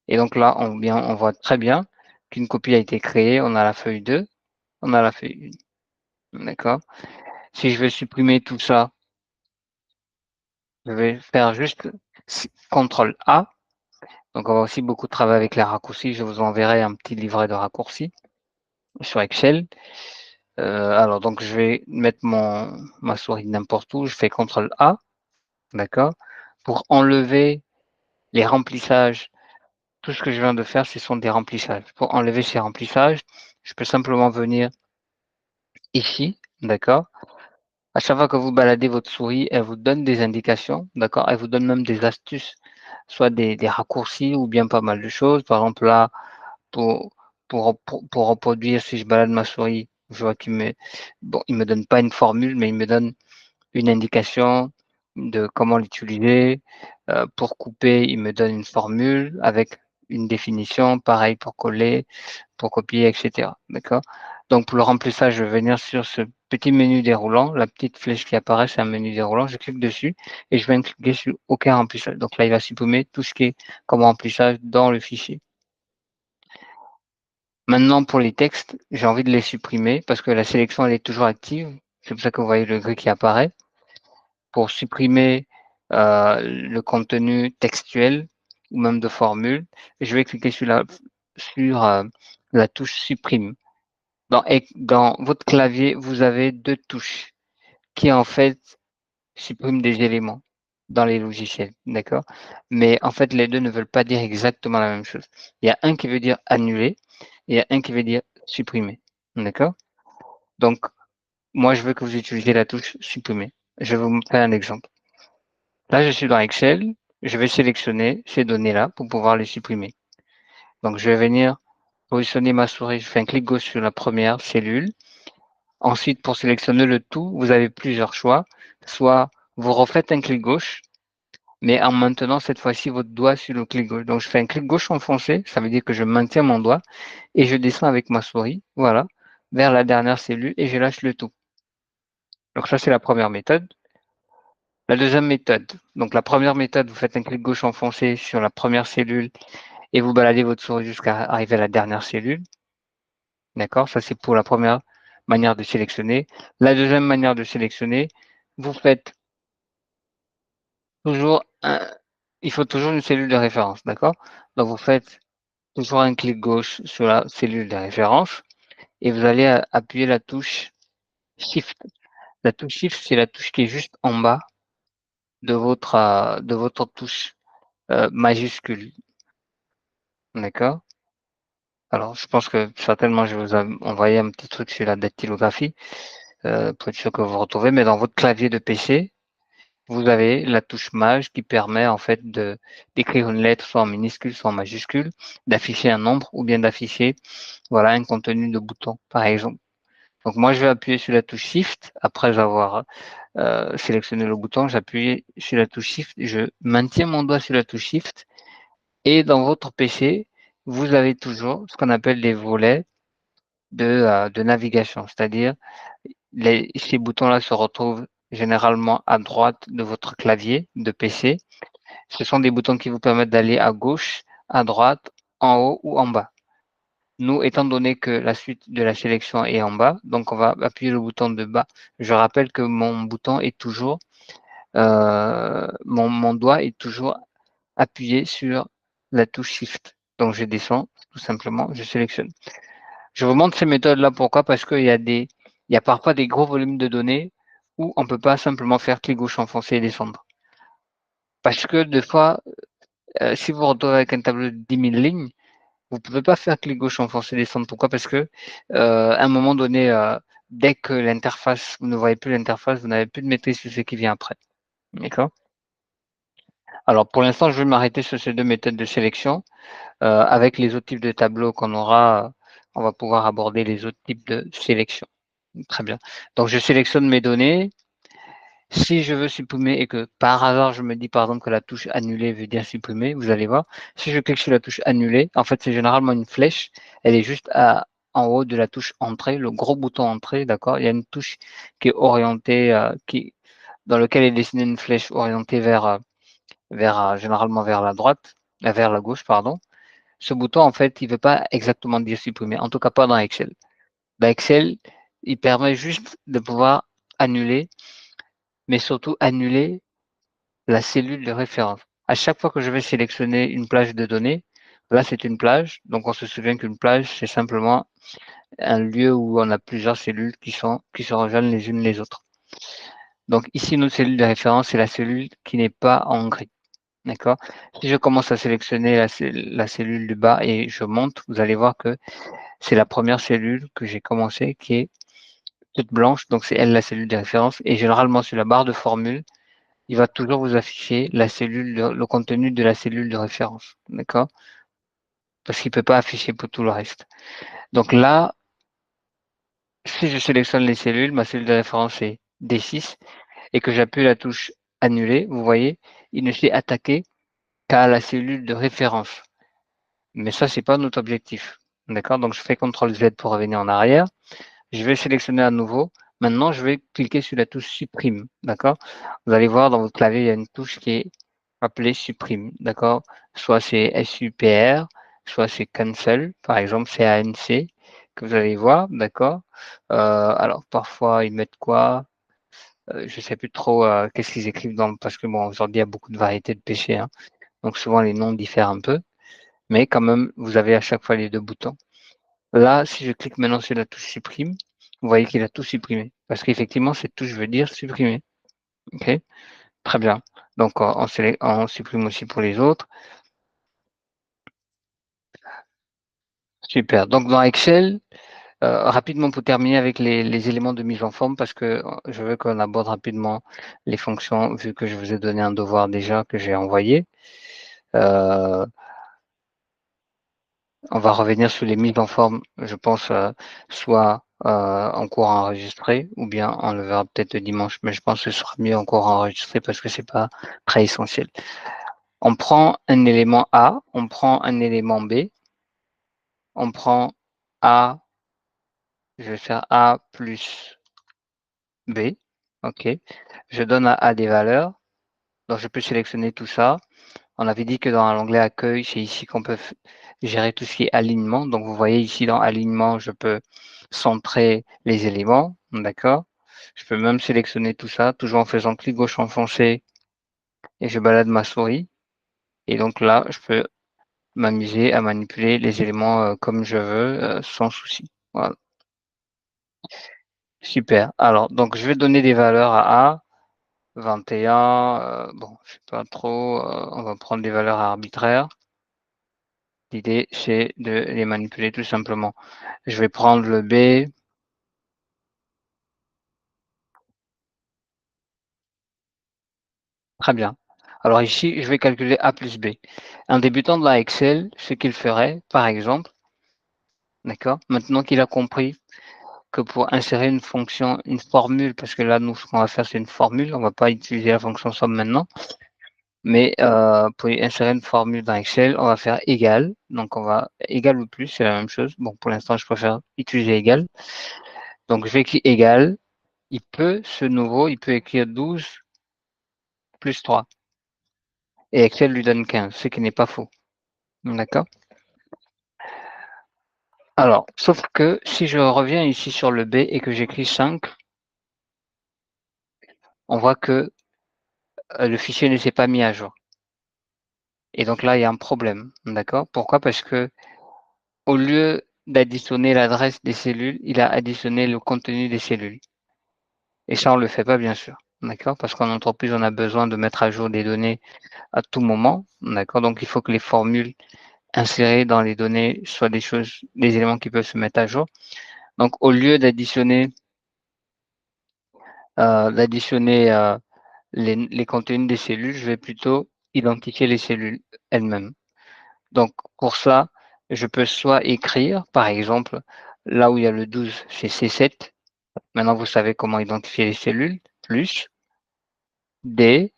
Et donc là, on voit très bien qu'une copie a été créée. On a la feuille 2, on a la feuille 1. D'accord? Si je veux supprimer tout ça, je vais faire juste CTRL A. Donc, on va aussi beaucoup travailler avec les raccourcis. Je vous enverrai un petit livret de raccourcis sur Excel. Alors, donc, je vais mettre ma souris n'importe où. Je fais CTRL A. D'accord? pour enlever les remplissages, tout ce que je viens de faire, ce sont des remplissages. Pour enlever ces remplissages, je peux simplement venir ici, d'accord? À chaque fois que vous baladez votre souris, elle vous donne des indications, d'accord? Elle vous donne même des astuces, soit des raccourcis ou bien pas mal de choses. Par exemple, là, pour pour reproduire, si je balade ma souris, je vois il me donne pas une formule, mais il me donne une indication de comment l'utiliser. Pour couper, il me donne une formule avec une définition, pareil pour coller, pour copier, et cetera. D'accord? Donc pour le remplissage, je vais venir sur ce petit menu déroulant, la petite flèche qui apparaît, c'est un menu déroulant, je clique dessus et je viens cliquer sur aucun remplissage. Donc là, il va supprimer tout ce qui est comme remplissage dans le fichier. Maintenant, pour les textes, j'ai envie de les supprimer parce que la sélection, elle est toujours active. C'est pour ça que vous voyez le gris qui apparaît. Pour supprimer le contenu textuel ou même de formule, je vais cliquer sur la touche supprime. Dans votre clavier, vous avez 2 touches qui, en fait, suppriment des éléments dans les logiciels, d'accord? Mais en fait, les 2 ne veulent pas dire exactement la même chose. Il y a un qui veut dire annuler et il y a un qui veut dire supprimer, d'accord? Donc moi, je veux que vous utilisiez la touche supprimer. Je vais vous montrer un exemple. Là, je suis dans Excel, je vais sélectionner ces données-là pour pouvoir les supprimer. Donc je vais venir positionner ma souris, je fais un clic gauche sur la première cellule. Ensuite, pour sélectionner le tout, vous avez plusieurs choix. Soit vous refaites un clic gauche, mais en maintenant cette fois-ci votre doigt sur le clic gauche. Donc je fais un clic gauche enfoncé, ça veut dire que je maintiens mon doigt et je descends avec ma souris, voilà, vers la dernière cellule et je lâche le tout. Donc ça, c'est la première méthode. La deuxième méthode, donc la première méthode, vous faites un clic gauche enfoncé sur la première cellule et vous baladez votre souris jusqu'à arriver à la dernière cellule. D'accord? Ça, c'est pour la première manière de sélectionner. La deuxième manière de sélectionner, vous faites toujours il faut toujours une cellule de référence, d'accord? Donc vous faites toujours un clic gauche sur la cellule de référence et vous allez appuyer la touche Shift. La touche Shift, c'est la touche qui est juste en bas de votre touche majuscule. D'accord? Alors, je pense que certainement, je vous ai envoyé un petit truc sur la dactylographie pour être sûr que vous retrouvez. Mais dans votre clavier de PC, vous avez la touche Maj qui permet en fait d'écrire une lettre soit en minuscule, soit en majuscule, d'afficher un nombre ou bien d'afficher voilà un contenu de bouton, par exemple. Donc moi, je vais appuyer sur la touche Shift après avoir sélectionné le bouton. J'appuie sur la touche Shift, je maintiens mon doigt sur la touche Shift et dans votre PC, vous avez toujours ce qu'on appelle des volets de navigation, c'est-à-dire ces boutons-là se retrouvent généralement à droite de votre clavier de PC. Ce sont des boutons qui vous permettent d'aller à gauche, à droite, en haut ou en bas. Nous, étant donné que la suite de la sélection est en bas, donc on va appuyer le bouton de bas. Je rappelle que mon bouton est toujours, mon doigt est toujours appuyé sur la touche Shift. Donc je descends, tout simplement, je sélectionne. Je vous montre ces méthodes-là, pourquoi? Parce il y a parfois des gros volumes de données où on ne peut pas simplement faire clic gauche enfoncé et descendre. Parce que des fois, si vous vous retrouvez avec un tableau de 10 000 lignes, vous ne pouvez pas faire clic gauche enfoncé et descendre. Pourquoi? Parce que à un moment donné, dès que l'interface, vous ne voyez plus l'interface, vous n'avez plus de maîtrise sur ce qui vient après. D'accord? Alors pour l'instant, je vais m'arrêter sur ces 2 méthodes de sélection. Avec les autres types de tableaux qu'on aura, on va pouvoir aborder les autres types de sélection. Très bien. Donc je sélectionne mes données. Si je veux supprimer et que par hasard je me dis par exemple que la touche annuler veut dire supprimer, vous allez voir, si je clique sur la touche annuler, en fait c'est généralement une flèche, elle est juste en haut de la touche entrée, le gros bouton entrée, d'accord? Il y a une touche qui est orientée, dans lequel est dessinée une flèche orientée généralement vers la droite, vers la gauche, pardon. Ce bouton, en fait, il ne veut pas exactement dire supprimer, en tout cas pas dans Excel. Dans Excel, il permet juste de pouvoir annuler, mais surtout annuler la cellule de référence. À chaque fois que je vais sélectionner une plage de données, là c'est une plage, donc on se souvient qu'une plage, c'est simplement un lieu où on a plusieurs cellules qui se rejoignent les unes les autres. Donc ici, notre cellule de référence, c'est la cellule qui n'est pas en gris. D'accord? Si je commence à sélectionner la cellule du bas et je monte, vous allez voir que c'est la première cellule que j'ai commencé qui est toute blanche, donc c'est elle la cellule de référence. Et généralement, sur la barre de formule, il va toujours vous afficher le contenu de la cellule de référence. D'accord? Parce qu'il ne peut pas afficher pour tout le reste. Donc là, si je sélectionne les cellules, ma cellule de référence est D6 et que j'appuie la touche annuler, vous voyez, il ne s'est attaqué qu'à la cellule de référence. Mais ça, c'est pas notre objectif. D'accord? Donc je fais CTRL Z pour revenir en arrière. Je vais sélectionner à nouveau. Maintenant, je vais cliquer sur la touche supprime. D'accord? Vous allez voir dans votre clavier, il y a une touche qui est appelée supprime. D'accord? Soit c'est SUPR, soit c'est cancel. Par exemple, c'est ANC que vous allez voir. D'accord? Alors, parfois, ils mettent quoi? Je sais plus trop qu'est-ce qu'ils écrivent parce que bon, aujourd'hui, il y a beaucoup de variétés de péchés. Hein. Donc, souvent, les noms diffèrent un peu. Mais quand même, vous avez à chaque fois les deux boutons. Là, si je clique maintenant sur la touche supprime, vous voyez qu'il a tout supprimé. Parce qu'effectivement, cette touche veut dire supprimer. OK? Très bien. Donc, on supprime aussi pour les autres. Super. Donc, dans Excel, rapidement pour terminer avec les éléments de mise en forme, parce que je veux qu'on aborde rapidement les fonctions, vu que je vous ai donné un devoir déjà que j'ai envoyé. On va revenir sur les mises en forme, je pense, soit en cours enregistré ou bien on le verra peut-être dimanche, mais je pense que ce sera mieux en cours enregistré parce que c'est pas très essentiel. On prend un élément A, on prend un élément B, on prend A, je vais faire A plus B, ok. Je donne à A des valeurs, donc je peux sélectionner tout ça. On avait dit que dans l'onglet accueil, c'est ici qu'on peut gérer tout ce qui est alignement. Donc, vous voyez ici dans alignement, je peux centrer les éléments. D'accord? Je peux même sélectionner tout ça, toujours en faisant clic gauche enfoncé et je balade ma souris. Et donc là, je peux m'amuser à manipuler les éléments comme je veux, sans souci. Voilà. Super. Alors, donc, je vais donner des valeurs à A. 21, bon, je sais pas trop, on va prendre des valeurs arbitraires. L'idée, c'est de les manipuler tout simplement. Je vais prendre le B. Très bien. Alors ici, je vais calculer A plus B. Un débutant de la Excel, ce qu'il ferait, par exemple, d'accord, maintenant qu'il a compris que pour insérer une fonction, une formule, parce que là, nous, ce qu'on va faire, c'est une formule, on ne va pas utiliser la fonction somme maintenant, mais pour insérer une formule dans Excel, on va faire égal. Donc, on va égal ou plus, c'est la même chose. Bon, pour l'instant, je préfère utiliser égal. Donc, je vais écrire égal. Il peut écrire 12 plus 3. Et Excel lui donne 15, ce qui n'est pas faux. D'accord? Alors, sauf que si je reviens ici sur le B et que j'écris 5, on voit que le fichier ne s'est pas mis à jour. Et donc là, il y a un problème. D'accord? Pourquoi? Parce que au lieu d'additionner l'adresse des cellules, il a additionné le contenu des cellules. Et ça, on ne le fait pas, bien sûr. D'accord? Parce qu'en entreprise, on a besoin de mettre à jour des données à tout moment. D'accord? Donc, il faut que les formules insérées dans les données soient des éléments qui peuvent se mettre à jour. Donc, au lieu d'additionner les contenus des cellules, je vais plutôt identifier les cellules elles-mêmes. Donc, pour ça, je peux soit écrire, par exemple, là où il y a le 12, c'est C7. Maintenant, vous savez comment identifier les cellules, plus D7.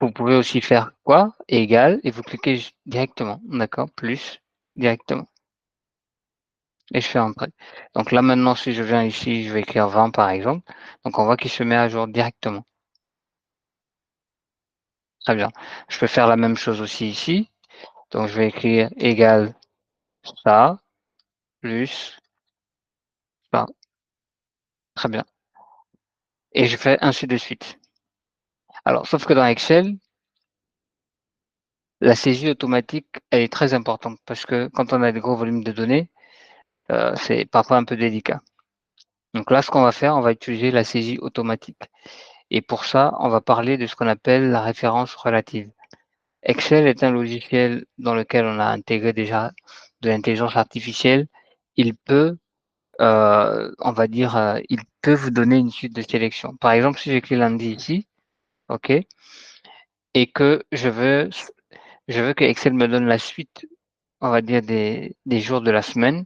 Vous pouvez aussi faire quoi? Égal, et vous cliquez directement, d'accord? Plus, directement. Et je fais entrer. Donc là, maintenant, si je viens ici, je vais écrire 20, par exemple. Donc, on voit qu'il se met à jour directement. Très bien. Je peux faire la même chose aussi ici. Donc, je vais écrire égal ça, plus ça. Très bien. Et je fais ainsi de suite. Alors, sauf que dans Excel, la saisie automatique, elle est très importante parce que quand on a des gros volumes de données, c'est parfois un peu délicat. Donc là, ce qu'on va faire, on va utiliser la saisie automatique. Et pour ça, on va parler de ce qu'on appelle la référence relative. Excel est un logiciel dans lequel on a intégré déjà de l'intelligence artificielle. Il peut, on va dire, il peut vous donner une suite de sélection. Par exemple, si j'écris lundi ici, OK, et que je veux que Excel me donne la suite, on va dire, des jours de la semaine,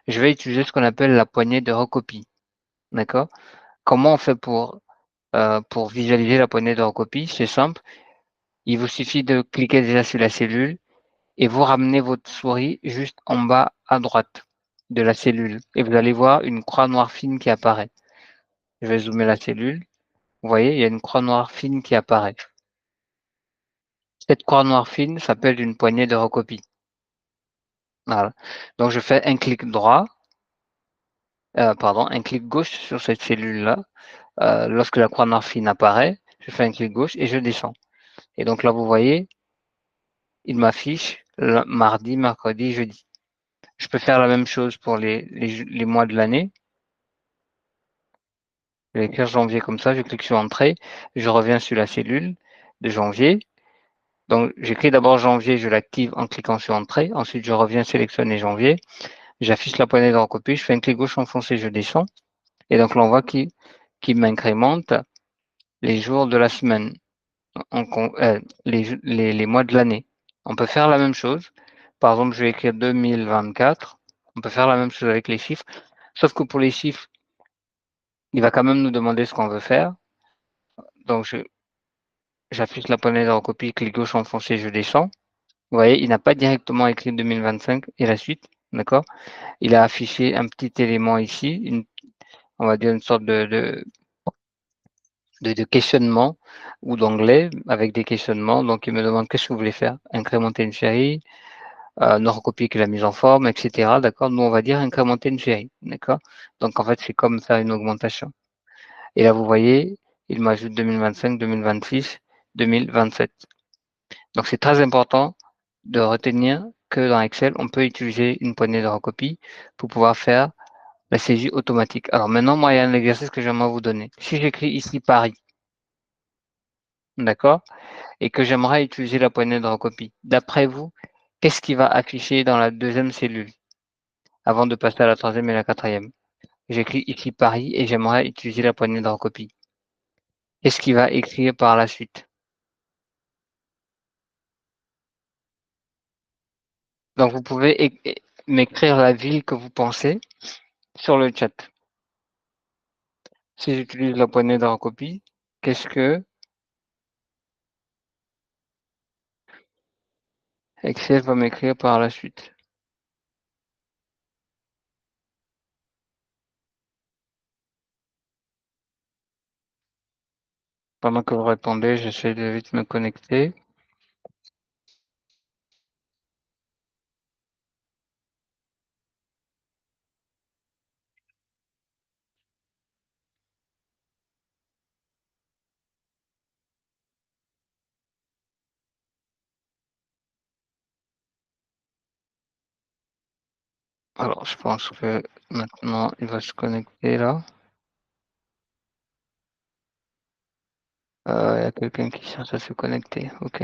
je vais utiliser ce qu'on appelle la poignée de recopie. D'accord? Comment on fait pour visualiser la poignée de recopie? C'est simple. Il vous suffit de cliquer déjà sur la cellule et vous ramenez votre souris juste en bas à droite de la cellule et vous allez voir une croix noire fine qui apparaît. Je vais zoomer la cellule. Vous voyez, il y a une croix noire fine qui apparaît. Cette croix noire fine s'appelle une poignée de recopie. Voilà. Donc je fais un clic droit, un clic gauche sur cette cellule-là. Lorsque la croix noire fine apparaît, je fais un clic gauche et je descends. Et donc là, vous voyez, il m'affiche mardi, mercredi, jeudi. Je peux faire la même chose pour les mois de l'année. Je vais écrire janvier comme ça, je clique sur entrée, je reviens sur la cellule de janvier. Donc j'écris d'abord janvier, je l'active en cliquant sur entrée. Ensuite, je reviens sélectionner janvier. J'affiche la poignée de recopie, je fais un clic gauche enfoncé, je descends. Et donc là, on voit qu'il m'incrémente les jours de la semaine, les mois de l'année. On peut faire la même chose. Par exemple, je vais écrire 2024. On peut faire la même chose avec les chiffres. Sauf que pour les chiffres, il va quand même nous demander ce qu'on veut faire. Donc, j'affiche la poignée de recopie, clic gauche enfoncé, je descends. Vous voyez, il n'a pas directement écrit 2025 et la suite, d'accord? Il a affiché un petit élément ici, on va dire une sorte de questionnement ou d'onglet avec des questionnements. Donc, il me demande qu'est-ce que vous voulez faire? Incrémenter une série, ne recopier que la mise en forme, etc. D'accord? Nous, on va dire incrémenter une série, d'accord? Donc, en fait, c'est comme faire une augmentation. Et là, vous voyez, il m'ajoute 2025, 2026, 2027. Donc, c'est très important de retenir que dans Excel, on peut utiliser une poignée de recopie pour pouvoir faire la saisie automatique. Alors maintenant, moi, il y a un exercice que j'aimerais vous donner. Si j'écris ici Paris, d'accord, et que j'aimerais utiliser la poignée de recopie, d'après vous, qu'est-ce qui va afficher dans la deuxième cellule avant de passer à la troisième et la quatrième? J'écris ici Paris et j'aimerais utiliser la poignée de recopie. Qu'est-ce qui va écrire par la suite? Donc, vous pouvez m'écrire la ville que vous pensez sur le chat. Si j'utilise la poignée de recopie, qu'est-ce que Excel va m'écrire par la suite? Pendant que vous répondez, j'essaie de vite me connecter. Alors, je pense que maintenant, il va se connecter là. Il y a quelqu'un qui cherche à se connecter. OK.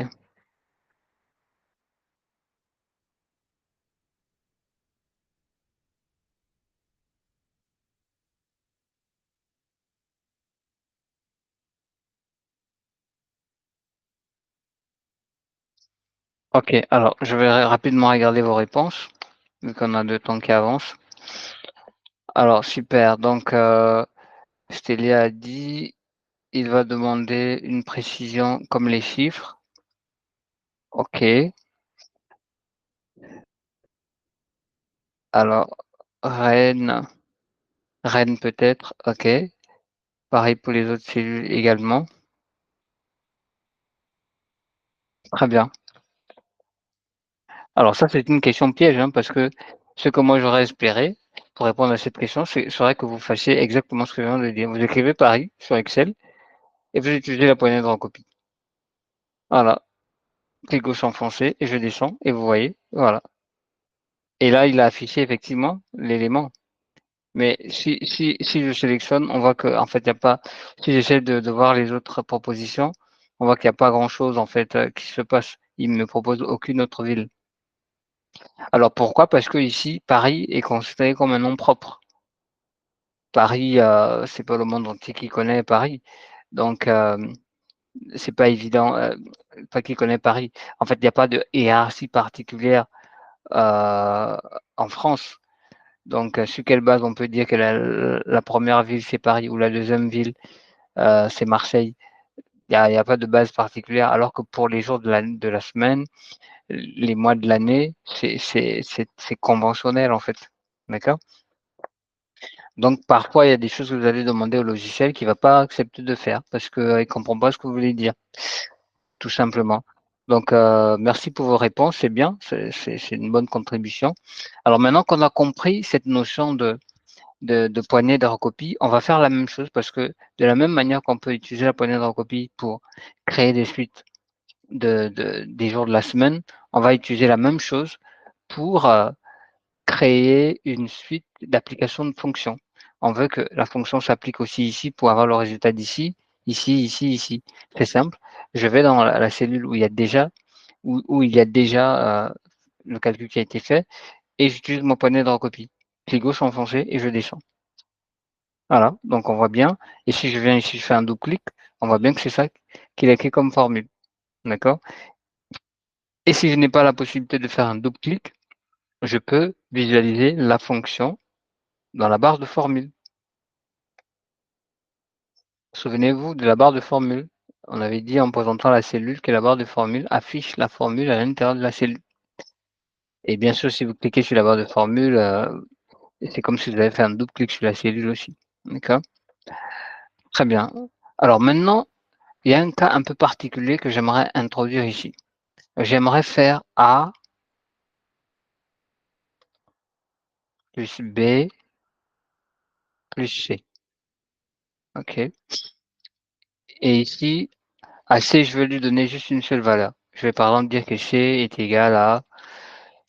OK, alors je vais rapidement regarder vos réponses, vu qu'on a le temps qui avance. Alors super, donc Stélia a dit, il va demander une précision comme les chiffres. OK. Alors Rennes peut-être, OK. Pareil pour les autres cellules également. Très bien. Alors ça, c'est une question piège, hein, parce que ce que moi j'aurais espéré pour répondre à cette question, serait que vous fassiez exactement ce que je viens de dire. Vous écrivez Paris sur Excel et vous utilisez la poignée de recopie. Voilà, clic gauche enfoncé et je descends et vous voyez, voilà. Et là, il a affiché effectivement l'élément. Mais si je sélectionne, on voit qu'en fait, il y a pas si j'essaie de voir les autres propositions, on voit qu'il y a pas grand-chose en fait, qui se passe. Il me propose aucune autre ville. Alors pourquoi? Parce que ici, Paris est considéré comme un nom propre. Paris, c'est pas le monde entier qui connaît Paris. Donc, c'est pas évident, pas qui connaît Paris. En fait, il y a pas de hiérarchie particulière, heu, en France. Donc, sur quelle base on peut dire que la 1re ville, c'est Paris ou la deuxième ville, c'est Marseille? Il y a pas de base particulière, alors que pour les jours de la semaine, les mois de l'année, c'est conventionnel, en fait. D'accord? Donc parfois, il y a des choses que vous allez demander au logiciel qu'il va pas accepter de faire parce qu'il comprend pas ce que vous voulez dire, tout simplement. Donc, merci pour vos réponses, c'est bien, c'est une bonne contribution. Alors maintenant qu'on a compris cette notion de poignée de recopie, on va faire la même chose parce que de la même manière qu'on peut utiliser la poignée de recopie pour créer des suites des jours de la semaine, on va utiliser la même chose pour, créer une suite d'applications de fonctions. On veut que la fonction s'applique aussi ici pour avoir le résultat d'ici, ici, ici, ici. C'est simple. Je vais dans la cellule où il y a déjà le calcul qui a été fait et j'utilise mon poignet de recopie. Clic gauche enfoncé et je descends. Voilà, donc on voit bien et si je viens ici, je fais un double clic, on voit bien que c'est ça qu'il a écrit comme formule. D'accord? Et si je n'ai pas la possibilité de faire un double clic, je peux visualiser la fonction dans la barre de formule. Souvenez-vous de la barre de formule. On avait dit en présentant la cellule que la barre de formule affiche la formule à l'intérieur de la cellule. Et bien sûr, si vous cliquez sur la barre de formule, c'est comme si vous avez fait un double clic sur la cellule aussi. D'accord? Très bien. Alors maintenant, il y a un cas un peu particulier que j'aimerais introduire ici. J'aimerais faire A plus B plus C. OK. Et ici, à C, je vais lui donner juste une seule valeur. Je vais par exemple dire que C est égal à,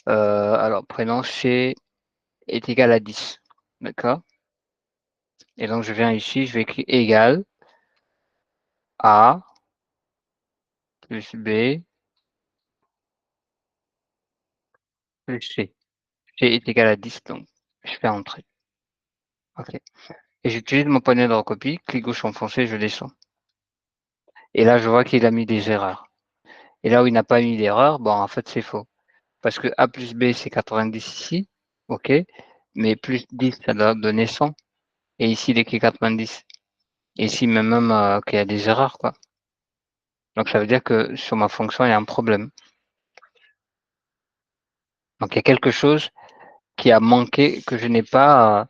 alors prénom C est égal à 10. D'accord? Et donc je viens ici, je vais écrire égal A plus B plus C. C est égal à 10, donc je fais entrer. OK. Et j'utilise mon poignet de recopie, clic gauche enfoncé, je descends. Et là, je vois qu'il a mis des erreurs. Et là où il n'a pas mis d'erreur, bon, en fait, c'est faux. Parce que A plus B, c'est 90 ici. OK. Mais plus 10, ça doit donner 100. Et ici, il écrit 90. Et ici, même qu'il y a des erreurs, quoi. Donc, ça veut dire que sur ma fonction, il y a un problème. Donc, il y a quelque chose qui a manqué, que je n'ai pas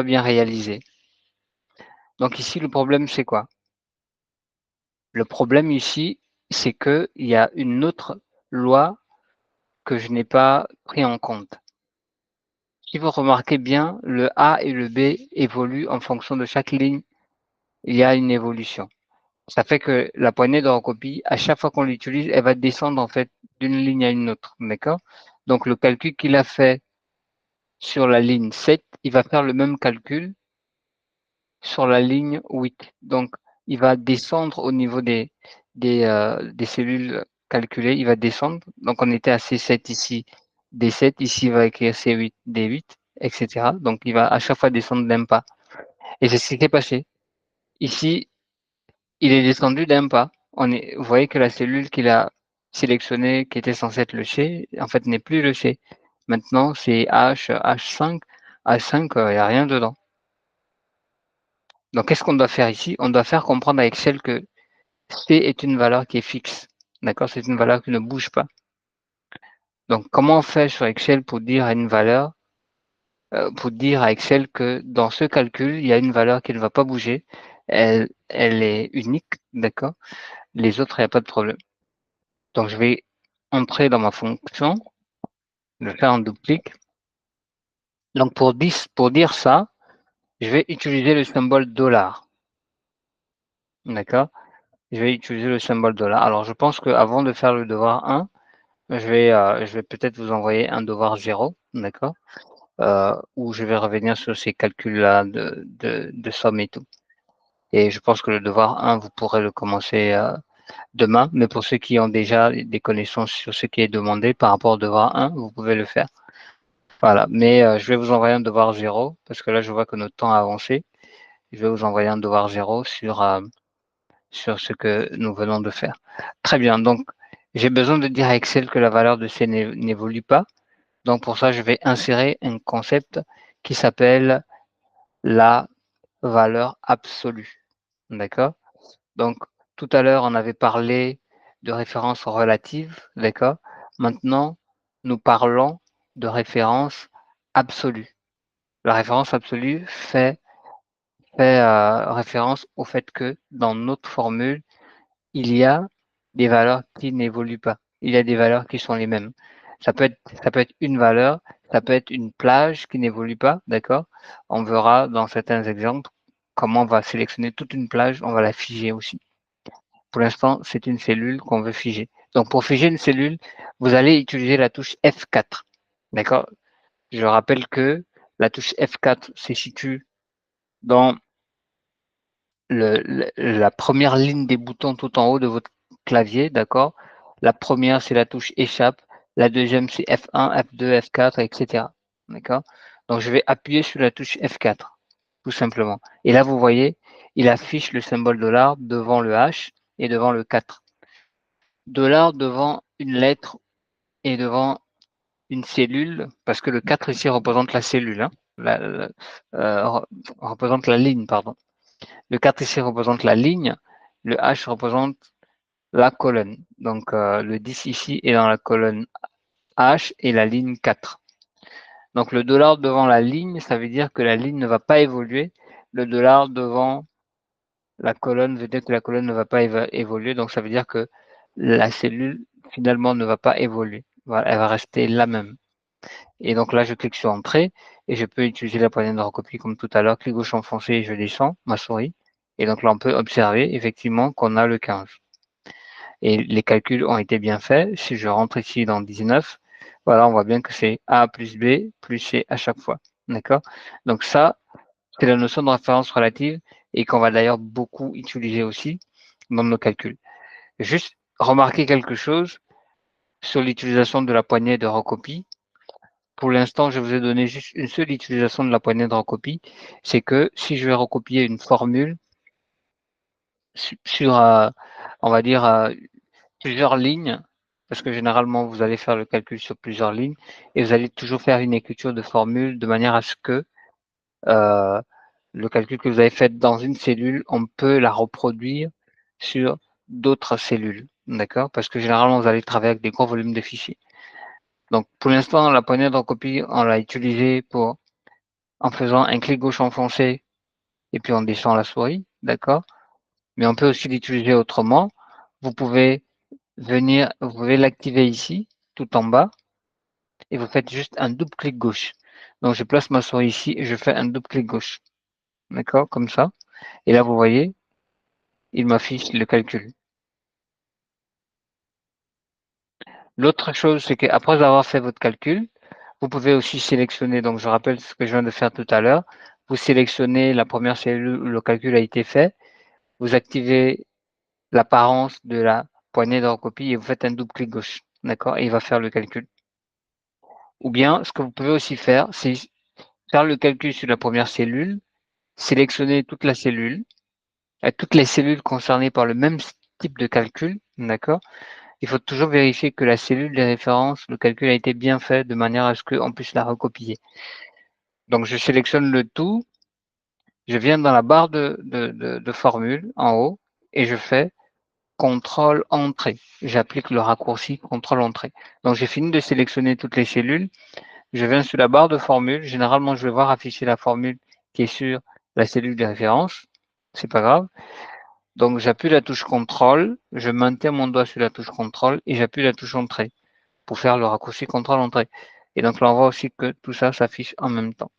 bien réalisé. Donc ici, le problème, c'est quoi? Le problème ici, c'est qu'il y a une autre loi que je n'ai pas pris en compte. Si vous remarquez bien, le A et le B évoluent en fonction de chaque ligne. Il y a une évolution. Ça fait que la poignée de recopie, à chaque fois qu'on l'utilise, elle va descendre en fait d'une ligne à une autre. D'accord? Donc le calcul qu'il a fait sur la ligne 7, il va faire le même calcul sur la ligne 8. Donc, il va descendre au niveau des cellules calculées, il va descendre. Donc, on était à C7 ici, D7, ici, il va écrire C8, D8, etc. Donc, il va à chaque fois descendre d'un pas. Et c'est ce qui s'est passé. Ici, il est descendu d'un pas. Vous voyez que la cellule qu'il a sélectionnée, qui était censée être le C, en fait, n'est plus le C. Maintenant, c'est H, H5. H5, il n'y a rien dedans. Donc, qu'est-ce qu'on doit faire ici? On doit faire comprendre à Excel que C est une valeur qui est fixe. D'accord? C'est une valeur qui ne bouge pas. Donc, comment on fait sur Excel pour dire à une valeur, pour dire à Excel que dans ce calcul, il y a une valeur qui ne va pas bouger. Elle est unique, d'accord? Les autres, il n'y a pas de problème. Donc, je vais entrer dans ma fonction, je vais faire un double clic. Donc, pour dire ça, je vais utiliser le symbole $. D'accord? Je vais utiliser le symbole $. Alors, je pense qu'avant de faire le devoir 1, je vais peut-être vous envoyer un devoir 0, d'accord? où je vais revenir sur ces calculs-là de somme et tout. Et je pense que le devoir 1, vous pourrez le commencer demain, mais pour ceux qui ont déjà des connaissances sur ce qui est demandé par rapport au devoir 1, vous pouvez le faire. Voilà, mais je vais vous envoyer un devoir 0, parce que là, je vois que notre temps a avancé. Je vais vous envoyer un devoir 0 sur ce que nous venons de faire. Très bien, donc j'ai besoin de dire à Excel que la valeur de C n'évolue pas. Donc pour ça, je vais insérer un concept qui s'appelle la valeur absolue. D'accord? Donc tout à l'heure, on avait parlé de référence relative, d'accord? Maintenant, nous parlons de référence absolue. La référence absolue fait référence au fait que dans notre formule, il y a des valeurs qui n'évoluent pas. Il y a des valeurs qui sont les mêmes. Ça peut être une valeur, ça peut être une plage qui n'évolue pas, d'accord? On verra dans certains exemples comment on va sélectionner toute une plage, on va la figer aussi. Pour l'instant, c'est une cellule qu'on veut figer. Donc pour figer une cellule, vous allez utiliser la touche F4, d'accord? Je rappelle que la touche F4 se situe dans la première ligne des boutons tout en haut de votre clavier, d'accord? La première, c'est la touche échappe. La deuxième, c'est F1, F2, F4, etc. D'accord? Donc, je vais appuyer sur la touche F4, tout simplement. Et là, vous voyez, il affiche le symbole dollar devant le H et devant le 4. Dollar devant une lettre et devant une cellule, parce que le 4 ici représente la cellule, hein, représente la ligne, pardon. Le 4 ici représente la ligne, le H représente la colonne. Donc le 10 ici est dans la colonne H et la ligne 4. Donc le dollar devant la ligne, ça veut dire que la ligne ne va pas évoluer. Le dollar devant la colonne veut dire que la colonne ne va pas évoluer. Donc ça veut dire que la cellule finalement ne va pas évoluer. Voilà, elle va rester la même. Et donc là, je clique sur Entrée et je peux utiliser la poignée de recopie comme tout à l'heure. Clic gauche enfoncé et je descends ma souris. Et donc là, on peut observer effectivement qu'on a le 15. Et les calculs ont été bien faits. Si je rentre ici dans 19, voilà, on voit bien que c'est A plus B plus C à chaque fois. D'accord? Donc ça, c'est la notion de référence relative et qu'on va d'ailleurs beaucoup utiliser aussi dans nos calculs. Juste remarquer quelque chose sur l'utilisation de la poignée de recopie. Pour l'instant, je vous ai donné juste une seule utilisation de la poignée de recopie. C'est que si je vais recopier une formule sur, on va dire, plusieurs lignes, parce que généralement, vous allez faire le calcul sur plusieurs lignes et vous allez toujours faire une écriture de formule de manière à ce que le calcul que vous avez fait dans une cellule, on peut la reproduire sur d'autres cellules. D'accord? Parce que généralement, vous allez travailler avec des gros volumes de fichiers. Donc, pour l'instant, la poignée de recopie, on l'a utilisée en faisant un clic gauche enfoncé et puis on descend la souris. D'accord? Mais on peut aussi l'utiliser autrement. Vous pouvez vous pouvez l'activer ici, tout en bas, et vous faites juste un double clic gauche. Donc je place ma souris ici et je fais un double clic gauche. D'accord? Comme ça. Et là, vous voyez, il m'affiche le calcul. L'autre chose, c'est qu'après avoir fait votre calcul, vous pouvez aussi sélectionner, donc je rappelle ce que je viens de faire tout à l'heure, vous sélectionnez la première cellule où le calcul a été fait, vous activez l'apparence de la poignée de recopie et vous faites un double clic gauche. D'accord? Et il va faire le calcul. Ou bien, ce que vous pouvez aussi faire, c'est faire le calcul sur la première cellule, sélectionner toute la cellule, toutes les cellules concernées par le même type de calcul, d'accord? Il faut toujours vérifier que la cellule des références, le calcul a été bien fait de manière à ce qu'on puisse la recopier. Donc, je sélectionne le tout, je viens dans la barre de formule en haut et je fais CTRL Entrée. J'applique le raccourci CTRL Entrée. Donc, j'ai fini de sélectionner toutes les cellules. Je viens sur la barre de formule. Généralement, je vais voir afficher la formule qui est sur la cellule de référence. C'est pas grave. Donc, j'appuie la touche CTRL, je maintiens mon doigt sur la touche CTRL et j'appuie la touche Entrée pour faire le raccourci CTRL Entrée. Et donc là, on voit aussi que tout ça s'affiche en même temps.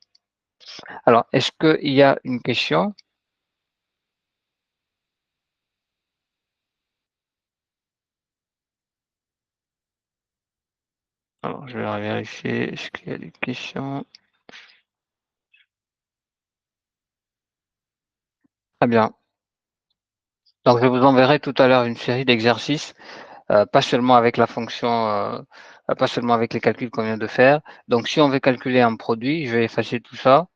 Alors, est-ce qu'il y a une question? Alors, je vais vérifier, est-ce qu'il y a des questions? Très bien. Donc je vous enverrai tout à l'heure une série d'exercices, pas seulement avec la fonction, pas seulement avec les calculs qu'on vient de faire. Donc si on veut calculer un produit, je vais effacer tout ça.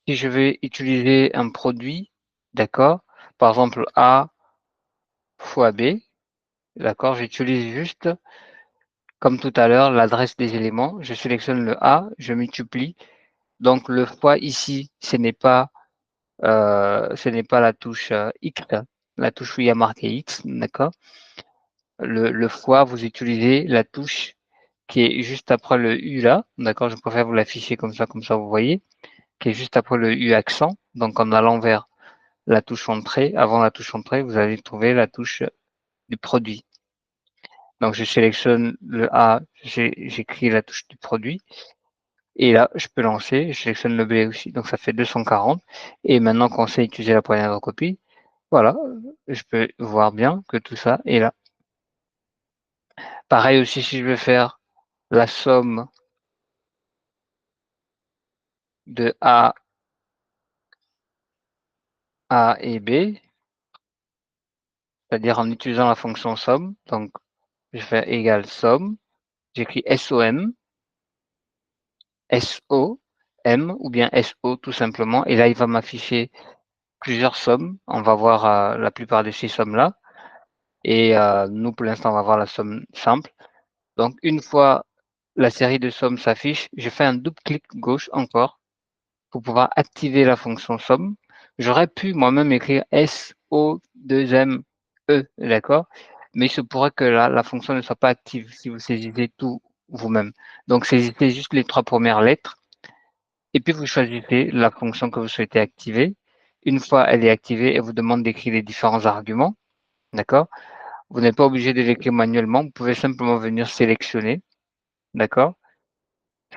Si je vais utiliser un produit, d'accord? Par exemple A fois B, d'accord? J'utilise juste, comme tout à l'heure, l'adresse des éléments. Je sélectionne le A, je multiplie. Donc le fois ici, ce n'est pas la touche, X, la touche où il y a marqué X, d'accord? Le fois, vous utilisez la touche qui est juste après le U là, d'accord? Je préfère vous l'afficher comme ça vous voyez, qui est juste après le U accent. Donc en allant vers la touche entrée, avant la touche entrée, vous allez trouver la touche du produit. Donc je sélectionne le A, j'écris la touche du produit et là je peux lancer, je sélectionne le B aussi, donc ça fait 240 et maintenant qu'on sait utiliser la poignée de recopie, voilà, je peux voir bien que tout ça est là. Pareil aussi si je veux faire la somme de A et B, c'est-à-dire en utilisant la fonction somme, donc je fais égal somme, j'écris SOM, SOM ou bien SO tout simplement et là il va m'afficher plusieurs sommes. On va voir, la plupart de ces sommes-là et nous pour l'instant on va voir la somme simple. Donc une fois la série de sommes s'affiche, je fais un double clic gauche encore pour pouvoir activer la fonction somme. J'aurais pu moi-même écrire SO2ME, d'accord? Mais il se pourrait que la fonction ne soit pas active si vous saisissez tout vous-même. Donc saisissez juste les 3 premières lettres et puis vous choisissez la fonction que vous souhaitez activer. Une fois elle est activée, elle vous demande d'écrire les différents arguments, d'accord? Vous n'êtes pas obligé de l'écrire manuellement, vous pouvez simplement venir sélectionner, d'accord?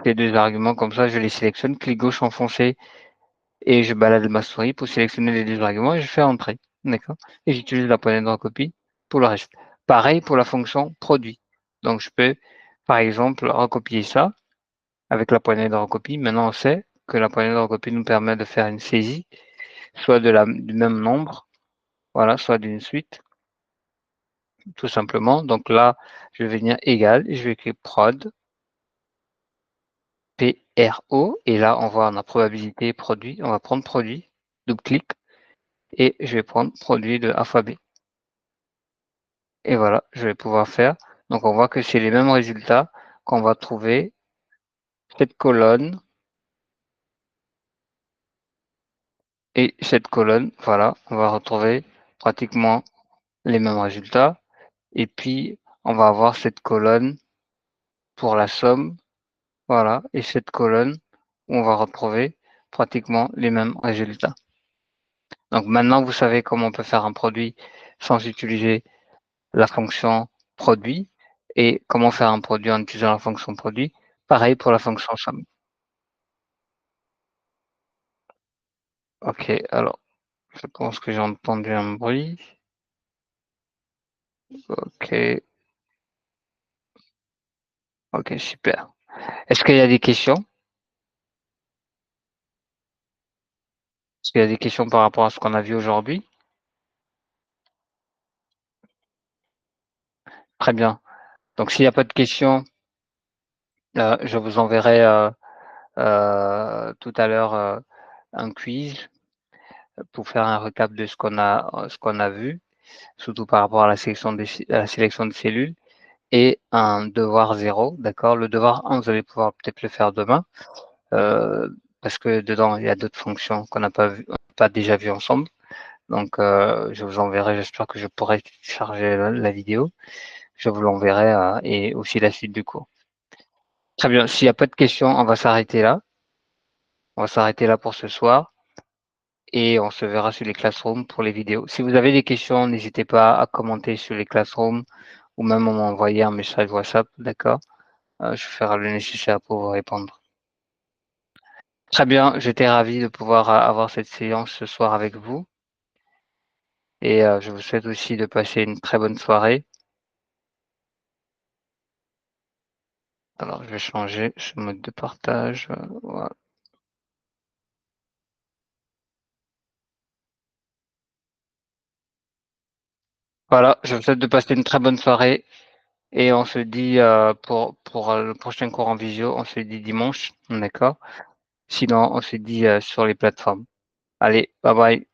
Les 2 arguments comme ça, je les sélectionne, clic gauche enfoncé et je balade ma souris pour sélectionner les 2 arguments et je fais entrer, d'accord? Et j'utilise la poignée de recopie pour le reste. Pareil pour la fonction produit. Donc je peux, par exemple, recopier ça avec la poignée de recopie. Maintenant on sait que la poignée de recopie nous permet de faire une saisie, soit du même nombre, voilà, soit d'une suite, tout simplement. Donc là, je vais venir égal et je vais écrire prod, PRO, et là on voit la probabilité produit. On va prendre produit, double clic, et je vais prendre produit de A fois B. Et voilà, je vais pouvoir faire. Donc on voit que c'est les mêmes résultats qu'on va trouver cette colonne et cette colonne. Voilà, on va retrouver pratiquement les mêmes résultats. Et puis, on va avoir cette colonne pour la somme. Voilà, et cette colonne où on va retrouver pratiquement les mêmes résultats. Donc maintenant, vous savez comment on peut faire un produit sans utiliser la fonction produit et comment faire un produit en utilisant la fonction produit. Pareil pour la fonction somme. OK, alors, je pense que j'ai entendu un bruit. OK, OK, super. Est-ce qu'il y a des questions? Est-ce qu'il y a des questions par rapport à ce qu'on a vu aujourd'hui? Très bien. Donc s'il y a pas de questions, je vous enverrai, tout à l'heure, un quiz pour faire un récap de ce qu'on a vu, surtout par rapport à la sélection de cellules et un devoir 0, d'accord? Le devoir 1, vous allez pouvoir peut-être le faire demain, parce que dedans, il y a d'autres fonctions qu'on n'a pas déjà vues ensemble. Donc, je vous enverrai, j'espère que je pourrai charger la vidéo. Je vous l'enverrai, et aussi la suite du cours. Très bien, s'il y a pas de questions, on va s'arrêter là. On va s'arrêter là pour ce soir et on se verra sur les Classrooms pour les vidéos. Si vous avez des questions, n'hésitez pas à commenter sur les Classrooms ou même à m'envoyer un message WhatsApp, d'accord? Je ferai le nécessaire pour vous répondre. Très bien, j'étais ravi de pouvoir avoir cette séance ce soir avec vous et je vous souhaite aussi de passer une très bonne soirée. Alors je vais changer ce mode de partage, voilà. Voilà, je vous souhaite de passer une très bonne soirée et on se dit, pour le prochain cours en visio, on se dit dimanche, d'accord? Sinon, on se dit, sur les plateformes. Allez, bye bye.